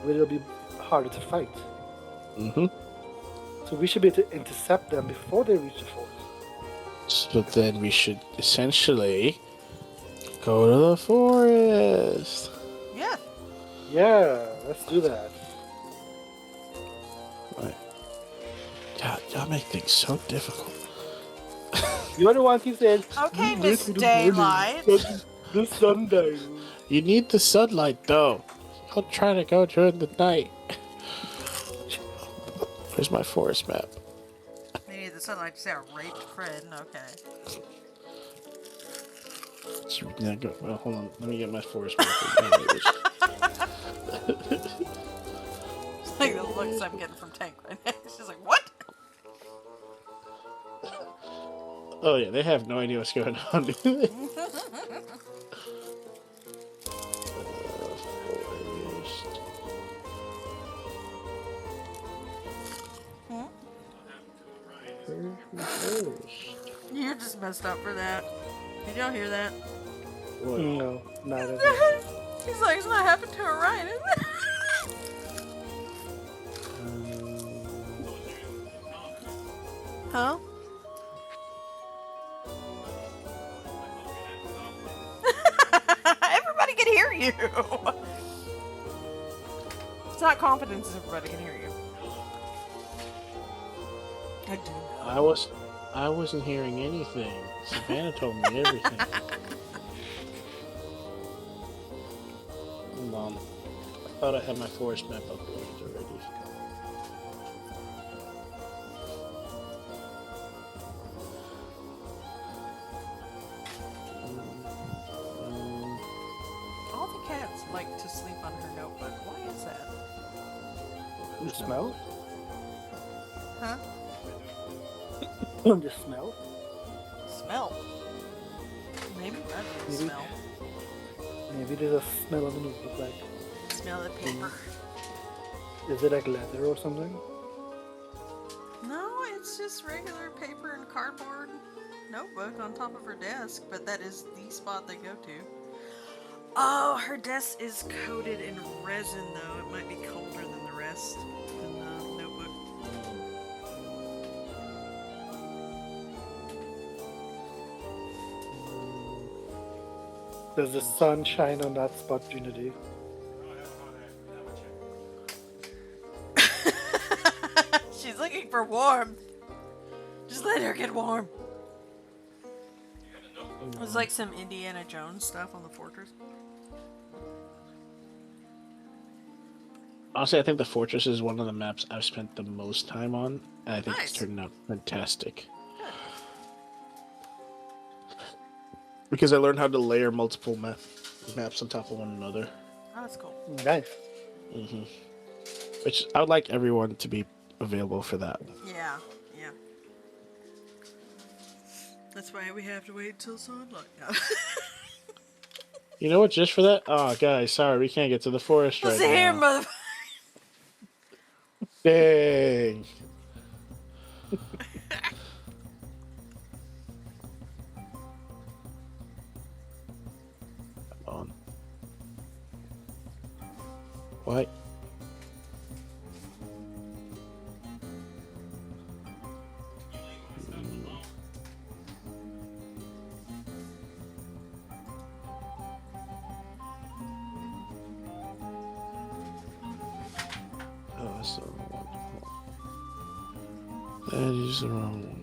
where it'll be harder to fight. Mm-hmm. So we should be able to intercept them before they reach the fort. So then we should essentially go to the forest. Yeah. Yeah, let's do that. Right. Y'all make things so difficult. You're the one keeps saying, Okay, "We Miss wait for the morning, Daylight." The sundial. You need the sunlight, though. I'll try to go during the night. Where's my forest map? They need the sunlight to say a raped friend. Okay. Well, hold on. Let me get my forest map. It's like the looks I'm getting from Tank right now. She's like, what? Oh yeah, they have no idea what's going on. Forest. You're just messed up for that. Did y'all hear that? What? No, not at all. He's like, it's not happened to Orion, is it? Huh? Everybody can hear you. It's not confidence if everybody can hear you. I do know. I wasn't hearing anything. Savannah told me everything. Hold on. I thought I had my forest map uploaded already. All the cats like to sleep on her notebook. Why is that? The smell? Huh? The smell? Smell. Maybe that's the Maybe. smell. Maybe there's a smell on the notebook, like smell the paper. Is it like leather or something? No, it's just regular paper and cardboard notebook on top of her desk, but that is the spot they go to. Oh, her desk is coated in resin, though. It might be colder than the rest in the notebook. Does the sun shine on that spot, Unity? She's looking for warmth. Just let her get warm. It's like some Indiana Jones stuff on the fortress. Honestly, I think the Fortress is one of the maps I've spent the most time on, and I think Nice. it's turning out fantastic. Good. Because I learned how to layer multiple maps on top of one another. Oh, that's cool. Nice. Which I would like everyone to be available for that. Yeah, yeah. That's why we have to wait until sunlight now. You know what? Just for that? Oh, guys, sorry, we can't get to the forest right Listen here, now. mother. Dang. Come on. What? Oh, that's the wrong one. That is the wrong one.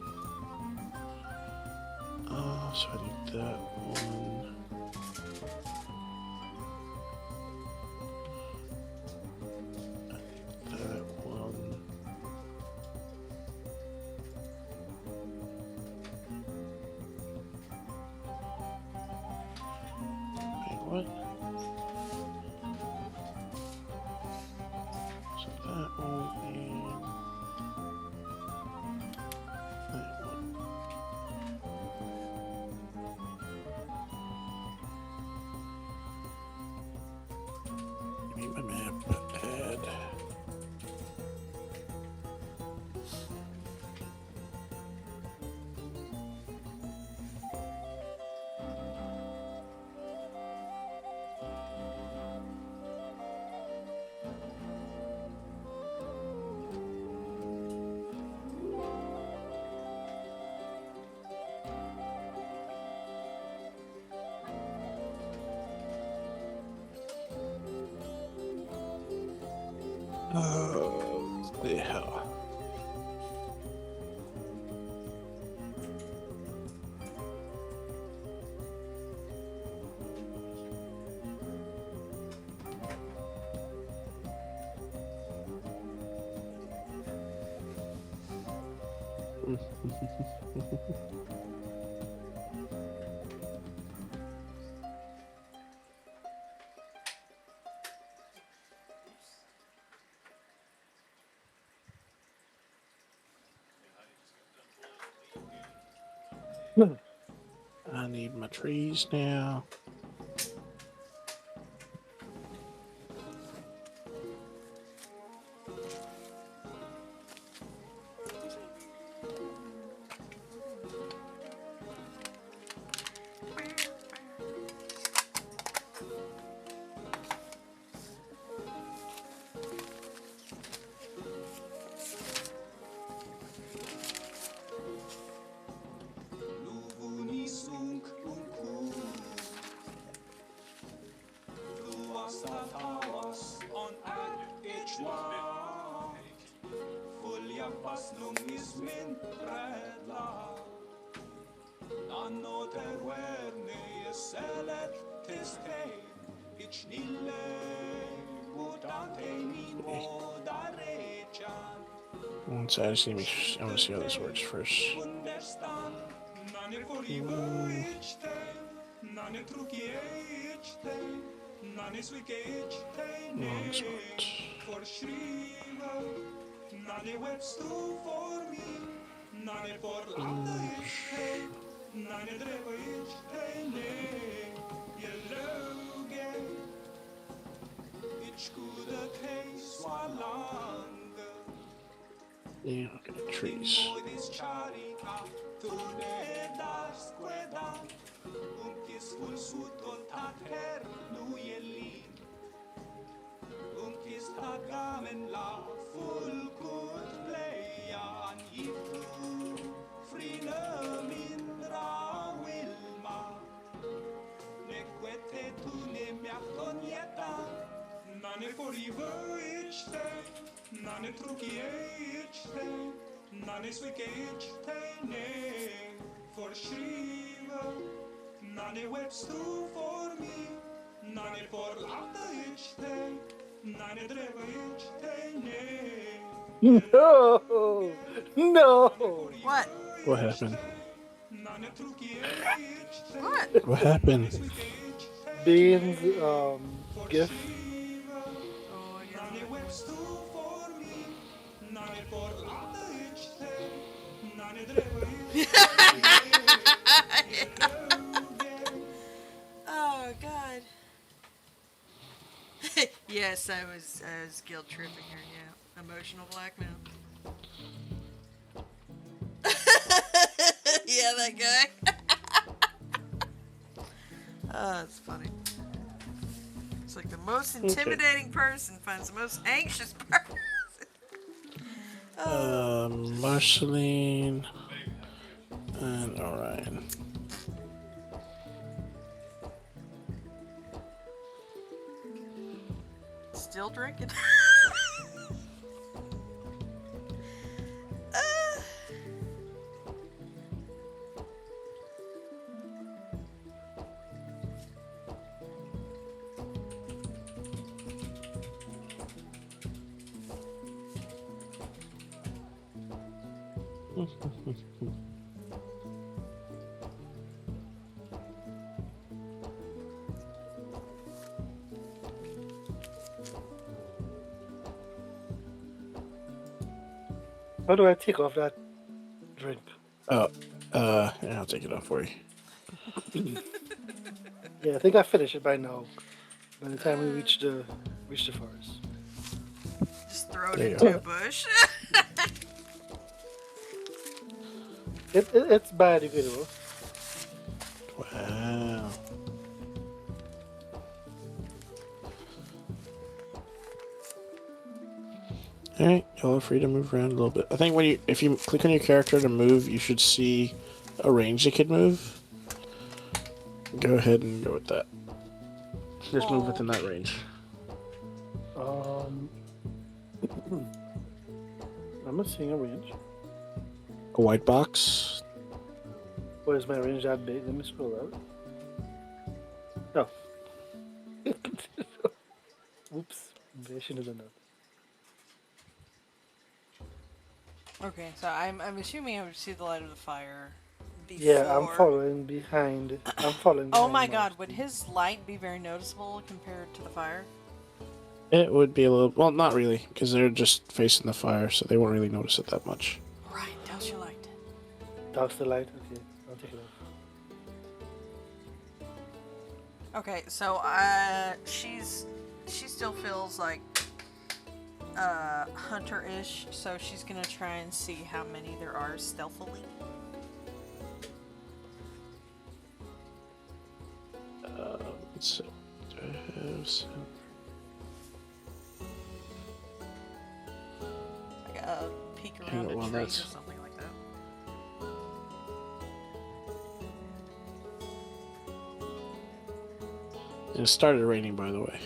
Oh, so I need that one. That one. Wait, what? So that one and that one. Give me my map. Add. Oh, the hell. I need my trees now. One sec, I just need to I want to see how this works first. Wrong spot. Yeah, okay, trees. No, no. What? What happened? What? What happened? Bean's gif. Oh, I gotta look Oh God. Yes, I was guilt tripping her. Yeah, emotional blackmail. Yeah, that guy. Oh, that's funny. It's like the most intimidating person finds the most anxious person. Marceline and Orion. Still drinking. How do I take off that drink? Oh, yeah, I'll take it off for you. Yeah, I think I finished it by now. By the time we reach the forest. Just throw it There you into are. a bush. It's biodegradable. Wow. Alright, y'all are free to move around a little bit. I think if you click on your character to move, you should see a range it could move. Go ahead and go with that. Just move within that range. I'm not seeing a range. A white box. Where is my range that big? Let me scroll out. Oh. Oops. Maybe I shouldn't have done that. Okay, so I'm assuming I would see the light of the fire before. Yeah, I'm following behind. Oh my Marci. God, would his light be very noticeable compared to the fire? It would be a little... Well, not really, because they're just facing the fire, so they won't really notice it that much. Right, douse your light. Douse the light. Okay, I'll take it off. Okay, so she still feels like hunter-ish, so she's gonna try and see how many there are stealthily. Let's see. Do I have some... Like a peek Hang around on, a well, tree or that's- something like that. It started raining, by the way.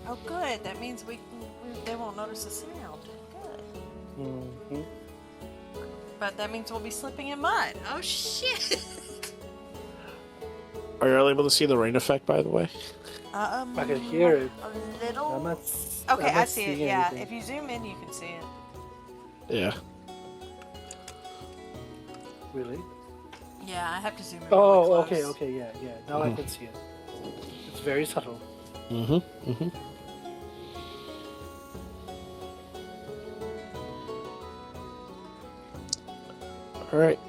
Oh, good. That means they won't notice the sound. Good. Mm-hmm. But that means we'll be slipping in mud. Oh shit. Are you all able to see the rain effect, by the way? I can hear it. A little. I'm not. Okay, I'm not I see it. seeing Yeah, anything. if you zoom in, you can see it. Yeah. Really? Yeah, I have to zoom in. Oh, really okay, close. okay, yeah. Now I can see it. It's very subtle. Mm-hmm. Mm-hmm. All right.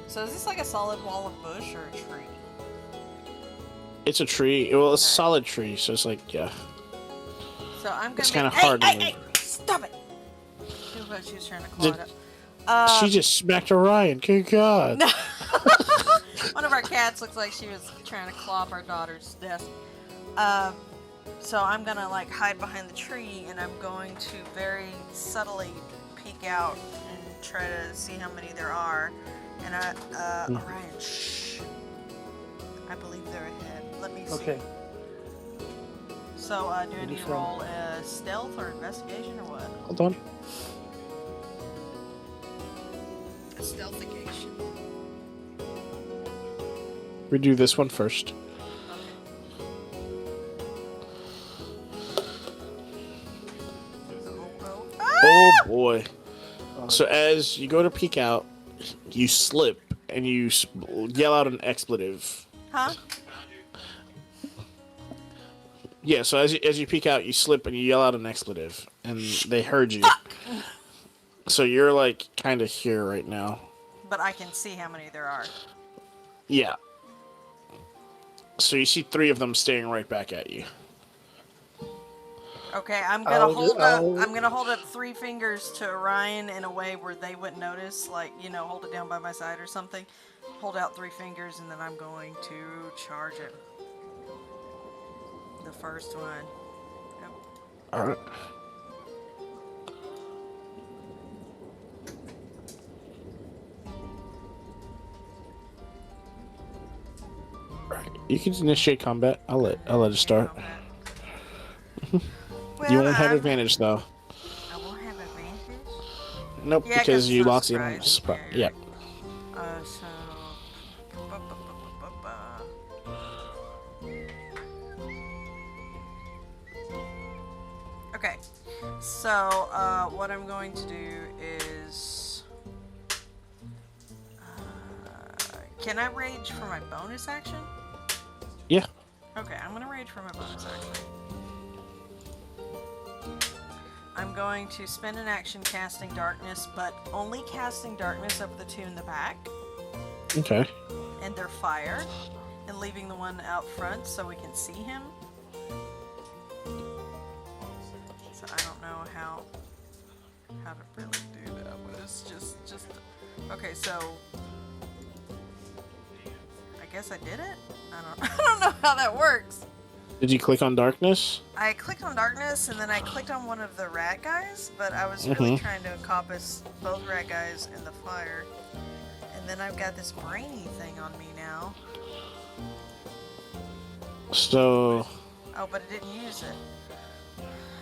So is this like a solid wall of bush or a tree? It's a tree. Well, it's a solid tree, so it's like, yeah. So I'm gonna It's be. kind of Hey, hard to hey, move. hey! Stop it! She was trying to claw Did- it up. She just smacked Orion. Good God. No. One of our cats looks like she was trying to claw up our daughter's desk. So I'm gonna like hide behind the tree, and I'm going to very subtly peek out and try to see how many there are. And Orion, shh. I believe they're ahead. Let me see. Okay. So, do I Maybe need to some. roll stealth or investigation or what? Hold on. A stealthigation. We do this one first. Oh boy. So as you go to peek out, you slip and you yell out an expletive. Huh? Yeah, so as you peek out, you slip and you yell out an expletive, and they heard you. So you're like kind of here right now. But I can see how many there are. Yeah. So you see 3 of them staring right back at you. Okay, I'm gonna I'll- I'm gonna hold up 3 fingers to Orion in a way where they wouldn't notice, like, you know, hold it down by my side or something. Hold out 3 fingers, and then I'm going to charge it. The first one. Yep. All right. You can initiate combat. I'll let it start. Well, You won't have I'm- advantage though. I won't have advantage. Nope, Yeah, 'cause because it's you not lost the surprise. spot. Yeah, Yep. right. So. Okay, so what I'm going to do is, can I rage for my bonus action? Yeah. Okay, I'm gonna rage for my bonus action. I'm going to spend an action casting darkness, but only casting darkness over the 2 in the back, Okay. and their fire, and leaving the one out front so we can see him. So I don't know how to really do that, but it's just okay. So I guess I did it. I don't know how that works. Did you click on darkness? I clicked on darkness, and then I clicked on one of the rat guys, but I was really Mhm. trying to encompass both rat guys and the fire. And then I've got this brainy thing on me now. So Oh, but it didn't use it.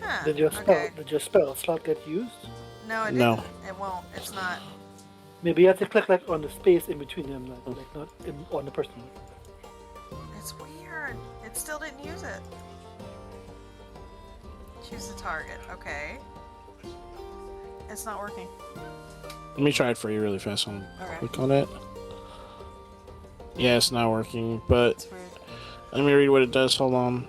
Huh. Did your okay. spell slot get used? No, it didn't. No. It won't. It's not. Maybe you have to click like on the space in between them, like not on the person. It's weird. It still didn't use it. Choose the target. Okay. It's not working. let me try it for you really fast. I'll Okay. click on it. Yeah, it's not working, but It's weird. let me read what it does. Hold on.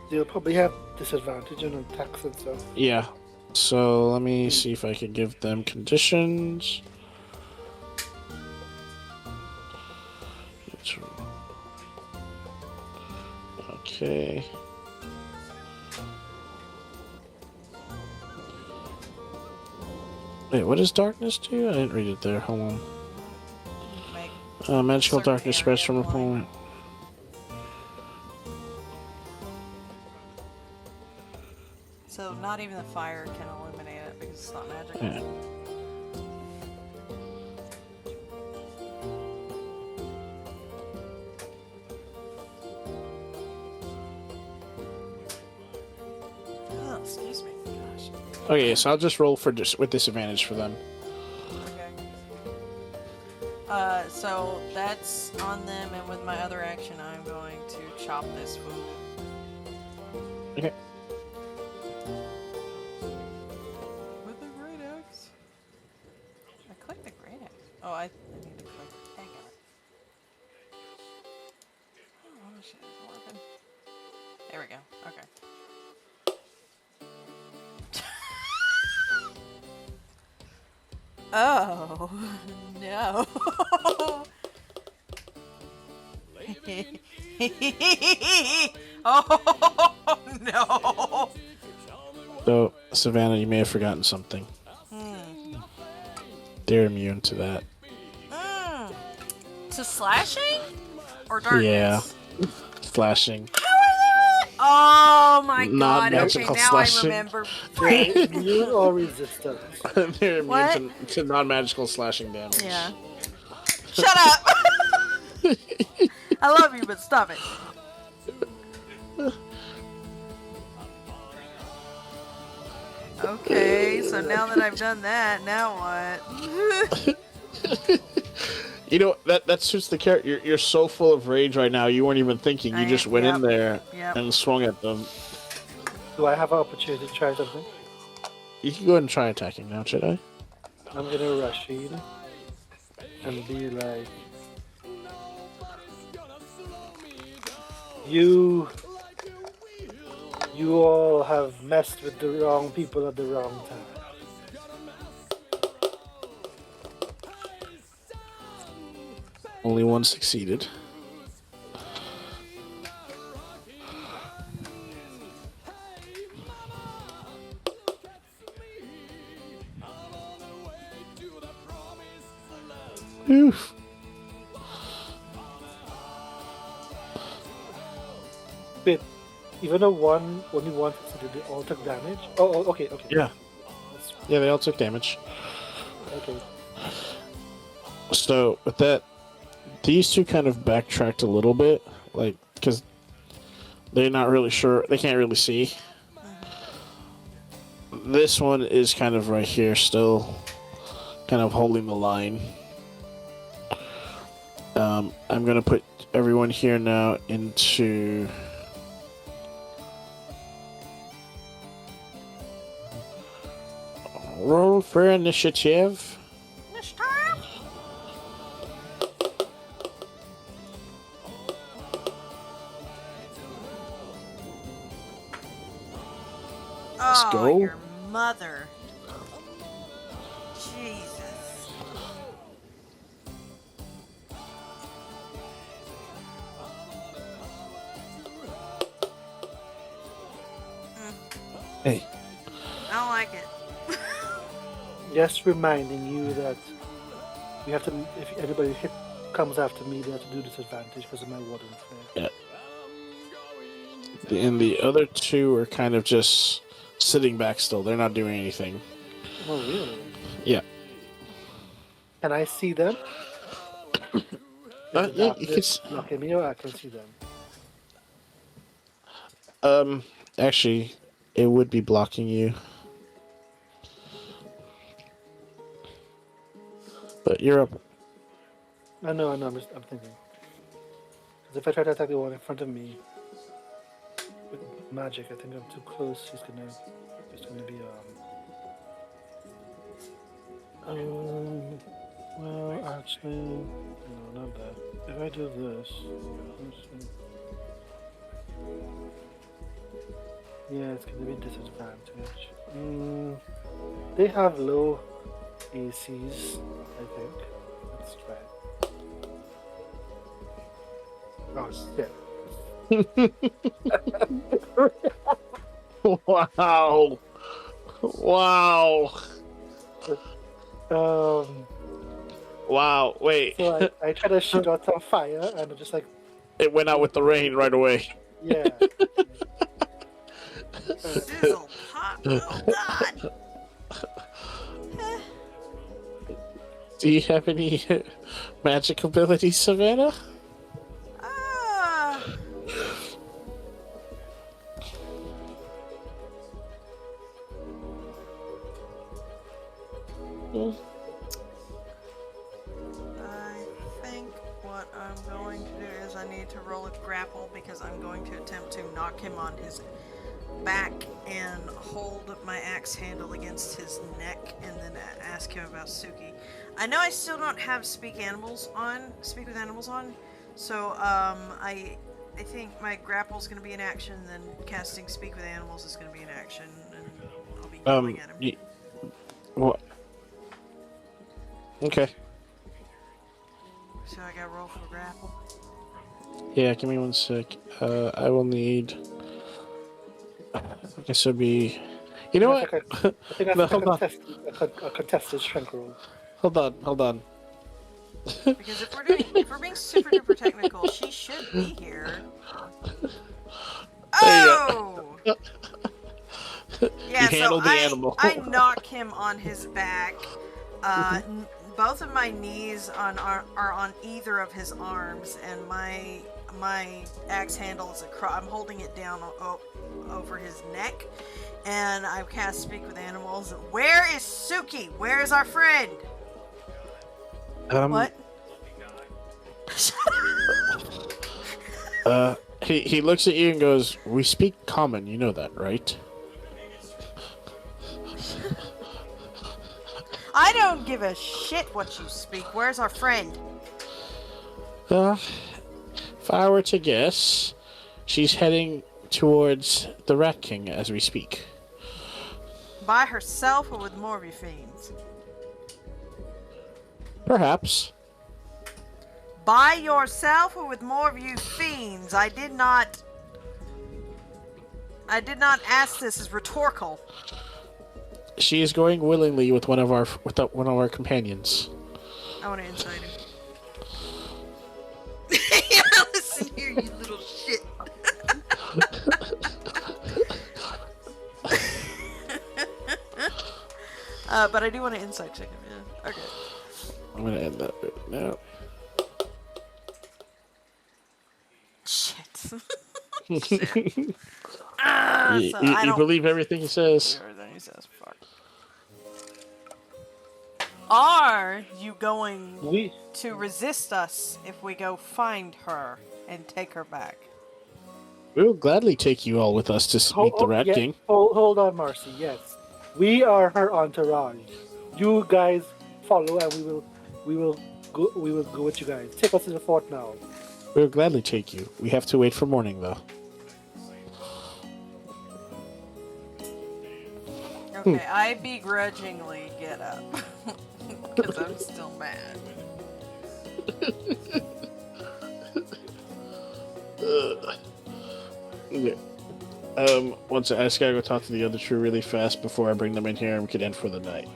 They'll probably have disadvantage on attacks and stuff. Yeah. So let me see if I can give them conditions. Okay. Wait, what does darkness do? I didn't read it there. Hold on. Make Magical certain darkness area spreads from a blind. opponent. So not even the fire can illuminate it because it's not magic. Yeah. Oh, excuse me. Gosh. Okay, so I'll just roll for with disadvantage for them. Okay. So that's on them, and with my other action, I'm going to chop this fool. Okay. With the great axe. I clicked the great axe. Oh, I need to click. Hang on. Oh shit, it's working. There we go. Okay. Oh no. Oh no! So, Savannah, you may have forgotten something. They're immune to that. To slashing or Yeah. darkness? Slashing. Oh my Not god! Okay, magical now slashing. I remember. They're immune or resistant. They're What? immune to non-magical slashing damage. Yeah. Shut up! I love you, but stop it. Okay, so now that I've done that, now what? You know, that suits the character. You're so full of rage right now, you weren't even thinking. You just went in there and swung at them. Do I have an opportunity to try something? You can go ahead and try attacking now, should I? I'm gonna rush in and be like, you all have messed with the wrong people at the wrong time. Only one succeeded. Oof. But even though only one succeeded, they all took damage. Oh, okay. Yeah. Yeah, they all took damage. Okay. So, with that, these two kind of backtracked a little bit, like, because they're not really sure. They can't really see. This one is kind of right here still, kind of holding the line. I'm going to put everyone here now into... Roll for initiative. Let's go. Your mother. Jesus. Hey. I don't like it. Just reminding you that you have to. If anybody comes after me, they have to do disadvantage because of my warden flare. Yeah. And the other two are kind of just sitting back still. They're not doing anything. Oh, really? Yeah. Can I see them? Yeah, you can. Okay, me or I can see them. Actually, it would be blocking you. But you're up. I know. I'm thinking. Because if I try to attack the one in front of me with magic, I think I'm too close. He's gonna be well, actually, no, not that. If I do this, yeah, it's gonna be disadvantage. They have low ACs, I think. Let's try it. Oh, shit. Wow. Wow. Wow. Wait. So I try to shoot out some fire, and it just like It went out with the rain right away. yeah. Sizzle hot. Oh god. Do you have any magic abilities, Savannah? I think what I'm going to do is I need to roll a grapple because I'm going to attempt to knock him on his back and hold my axe handle against his neck and then ask him about Suki. I know I still don't have speak with animals on, so I think my grapple is going to be an action, then casting speak with animals is going to be an action, and I'll be yelling at him. What? Okay. So I got to roll for the grapple. Yeah, give me one sec. I will need. I guess it'll be. You know I what? think I think No, that's hold on. a contested strength roll. Hold on. Because if we're being super duper technical, she should be here. There you Oh! go. Yeah, You so handled the animal. I knock him on his back. Both of my knees are on either of his arms, and my axe handle is I'm holding it down over his neck, and I cast Speak with Animals. Where is Suki? Where is our friend? What? He looks at you and goes, "We speak common. You know that, right?" I don't give a shit what you speak. Where's our friend? If I were to guess, she's heading towards the Rat King as we speak. By herself or with more of your fiends? Perhaps. By yourself or with more of you fiends? I did not ask this as rhetorical. She is going willingly with one of our companions. I want to insight him. Yeah, listen here, you little shit. But I do want to insight check him. Yeah. Okay. I'm gonna end that right now. Shit. You believe everything he says? Everything he says. Fuck. Are you going to resist us if we go find her and take her back? We'll gladly take you all with us to meet the Rat King. Hold on, Marci. Yes, we are her entourage. You guys follow, and we will go with you guys. Take us to the fort now. We'll gladly take you. We have to wait for morning, though. Okay, I begrudgingly get up. Because I'm still mad. Yeah. Once I just gotta go talk to the other two really fast before I bring them in here and we can end for the night.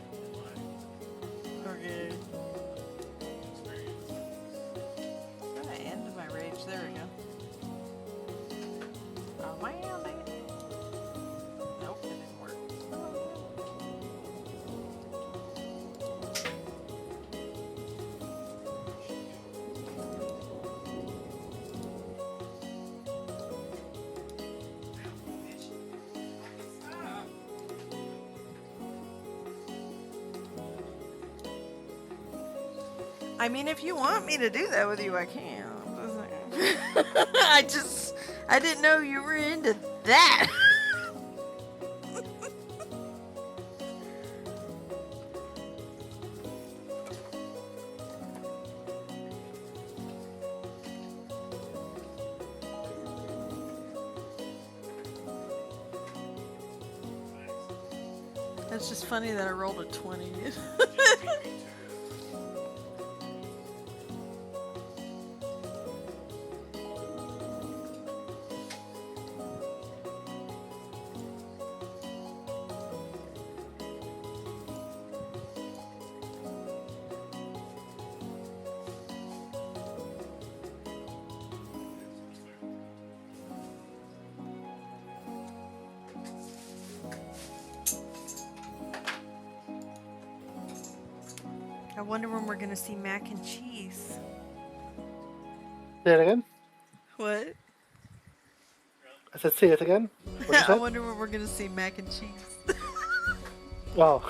Okay. I ended my rage. There we go. Oh, man, dang it. Nope, it didn't work. I mean, if you want me to do that with you, I can. I didn't know you were into that. It's just funny that I rolled a 20. I wonder when we're gonna see mac and cheese. Say it again. What? I said, say it again. What you I said? wonder when we're gonna see mac and cheese. Wow.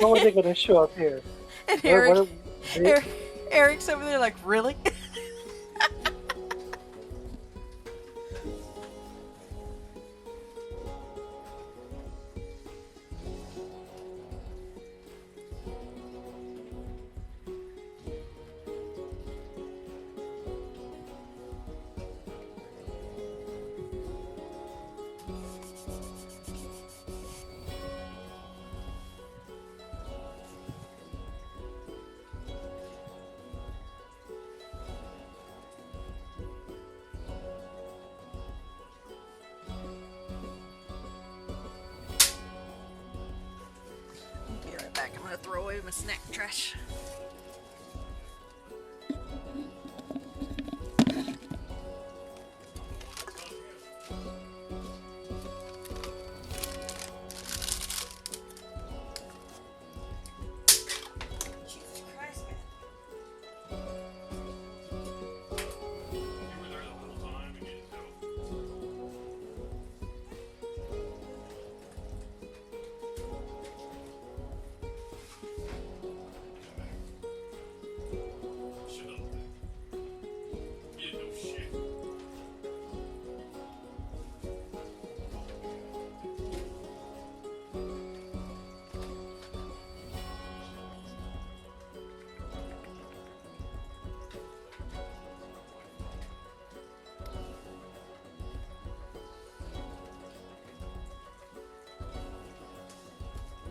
When are they gonna show up here? And What- Eric's over there like, really? to throw away my snack trash. Jesus Christ, man.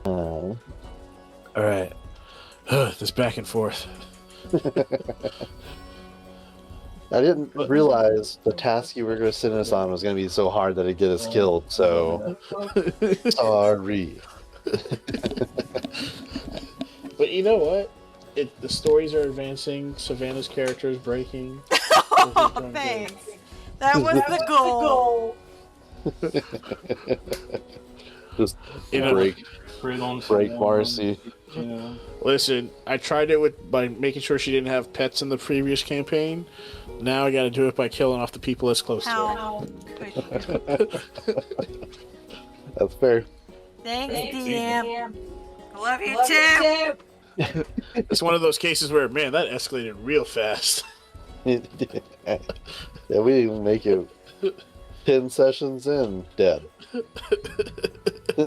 All right. This back and forth. I didn't realize the task you were going to send us on was going to be so hard that it'd get us killed. So sorry. But you know what? The stories are advancing. Savannah's character is breaking. Oh, thanks. That was the goal. Just You know, break Marci. Yeah. Listen, I tried it by making sure she didn't have pets in the previous campaign. Now I got to do it by killing off the people that's close to her. How could you? That's fair. Thanks, DM. I love you too. It's one of those cases where, man, that escalated real fast. Yeah, we didn't even make it 10 sessions in, dead.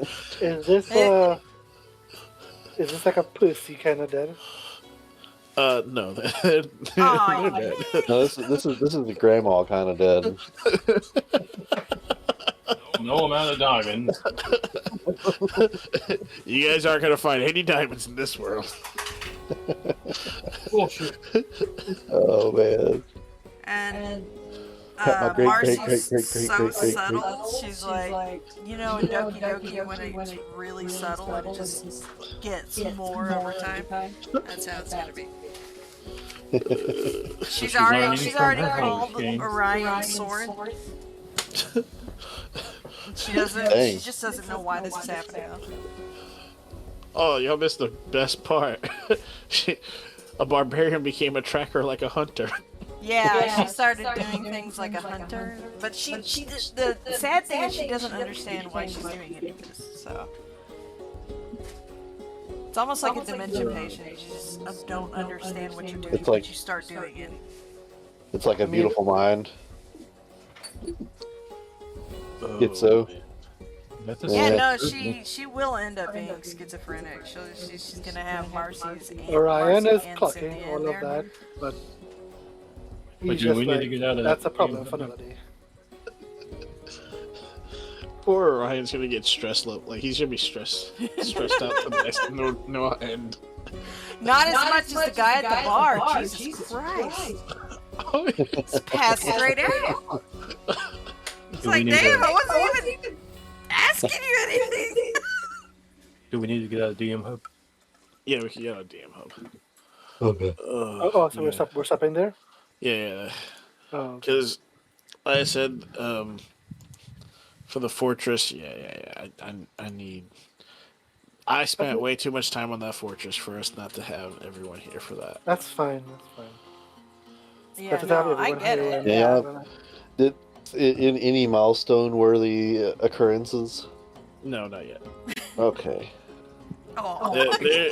Is this like a pussy kind of dead? No. They're Aw, dead. No, this is the grandma kind of dead. No amount of dogging. You guys aren't going to find any diamonds in this world. Bullshit. Oh man. and Got my Marci's so great. subtle. She's like, you know, in Doki Doki when it's really subtle and it just gets more over time. That's how it's gonna be. She's learning already from her called game. Orion Sword. She doesn't. Dang. She just doesn't know why this is happening. Oh, y'all missed the best part. A barbarian became a tracker like a hunter. Yeah, she started doing things like a hunter, but the sad thing is she doesn't understand why she's doing any of this. So it's almost like a dementia patient. You just don't understand what you're doing It's like- once you start doing it. It's like a beautiful mind. It's so. That's a Yeah, Yeah. no, she will end up being schizophrenic. She's gonna have Marci's and Orion Marci is and clocking Cynthia all in of there. that, but But he's do just we need like, to get out of that's that a problem game? for Melody. Poor Ryan's gonna get stressed. Like he's gonna be stressed out for the next no end. Not as much as the guy at the bar. Jesus Christ. It's passed straight out. It's Do we like, need damn, to- I wasn't even asking you anything. Do we need to get out of DM Hub? Yeah, we can get a damn hub. Okay. Oh, so yeah. we're stopping there? Yeah, Oh, okay. because like I said, for the fortress, I spent way too much time on that fortress for us not to have everyone here for that. That's fine. That's fine. Yeah, Better to have no, I everyone get here it. and- Yeah. Did in any milestone-worthy occurrences? No, not yet. Okay. Oh, There-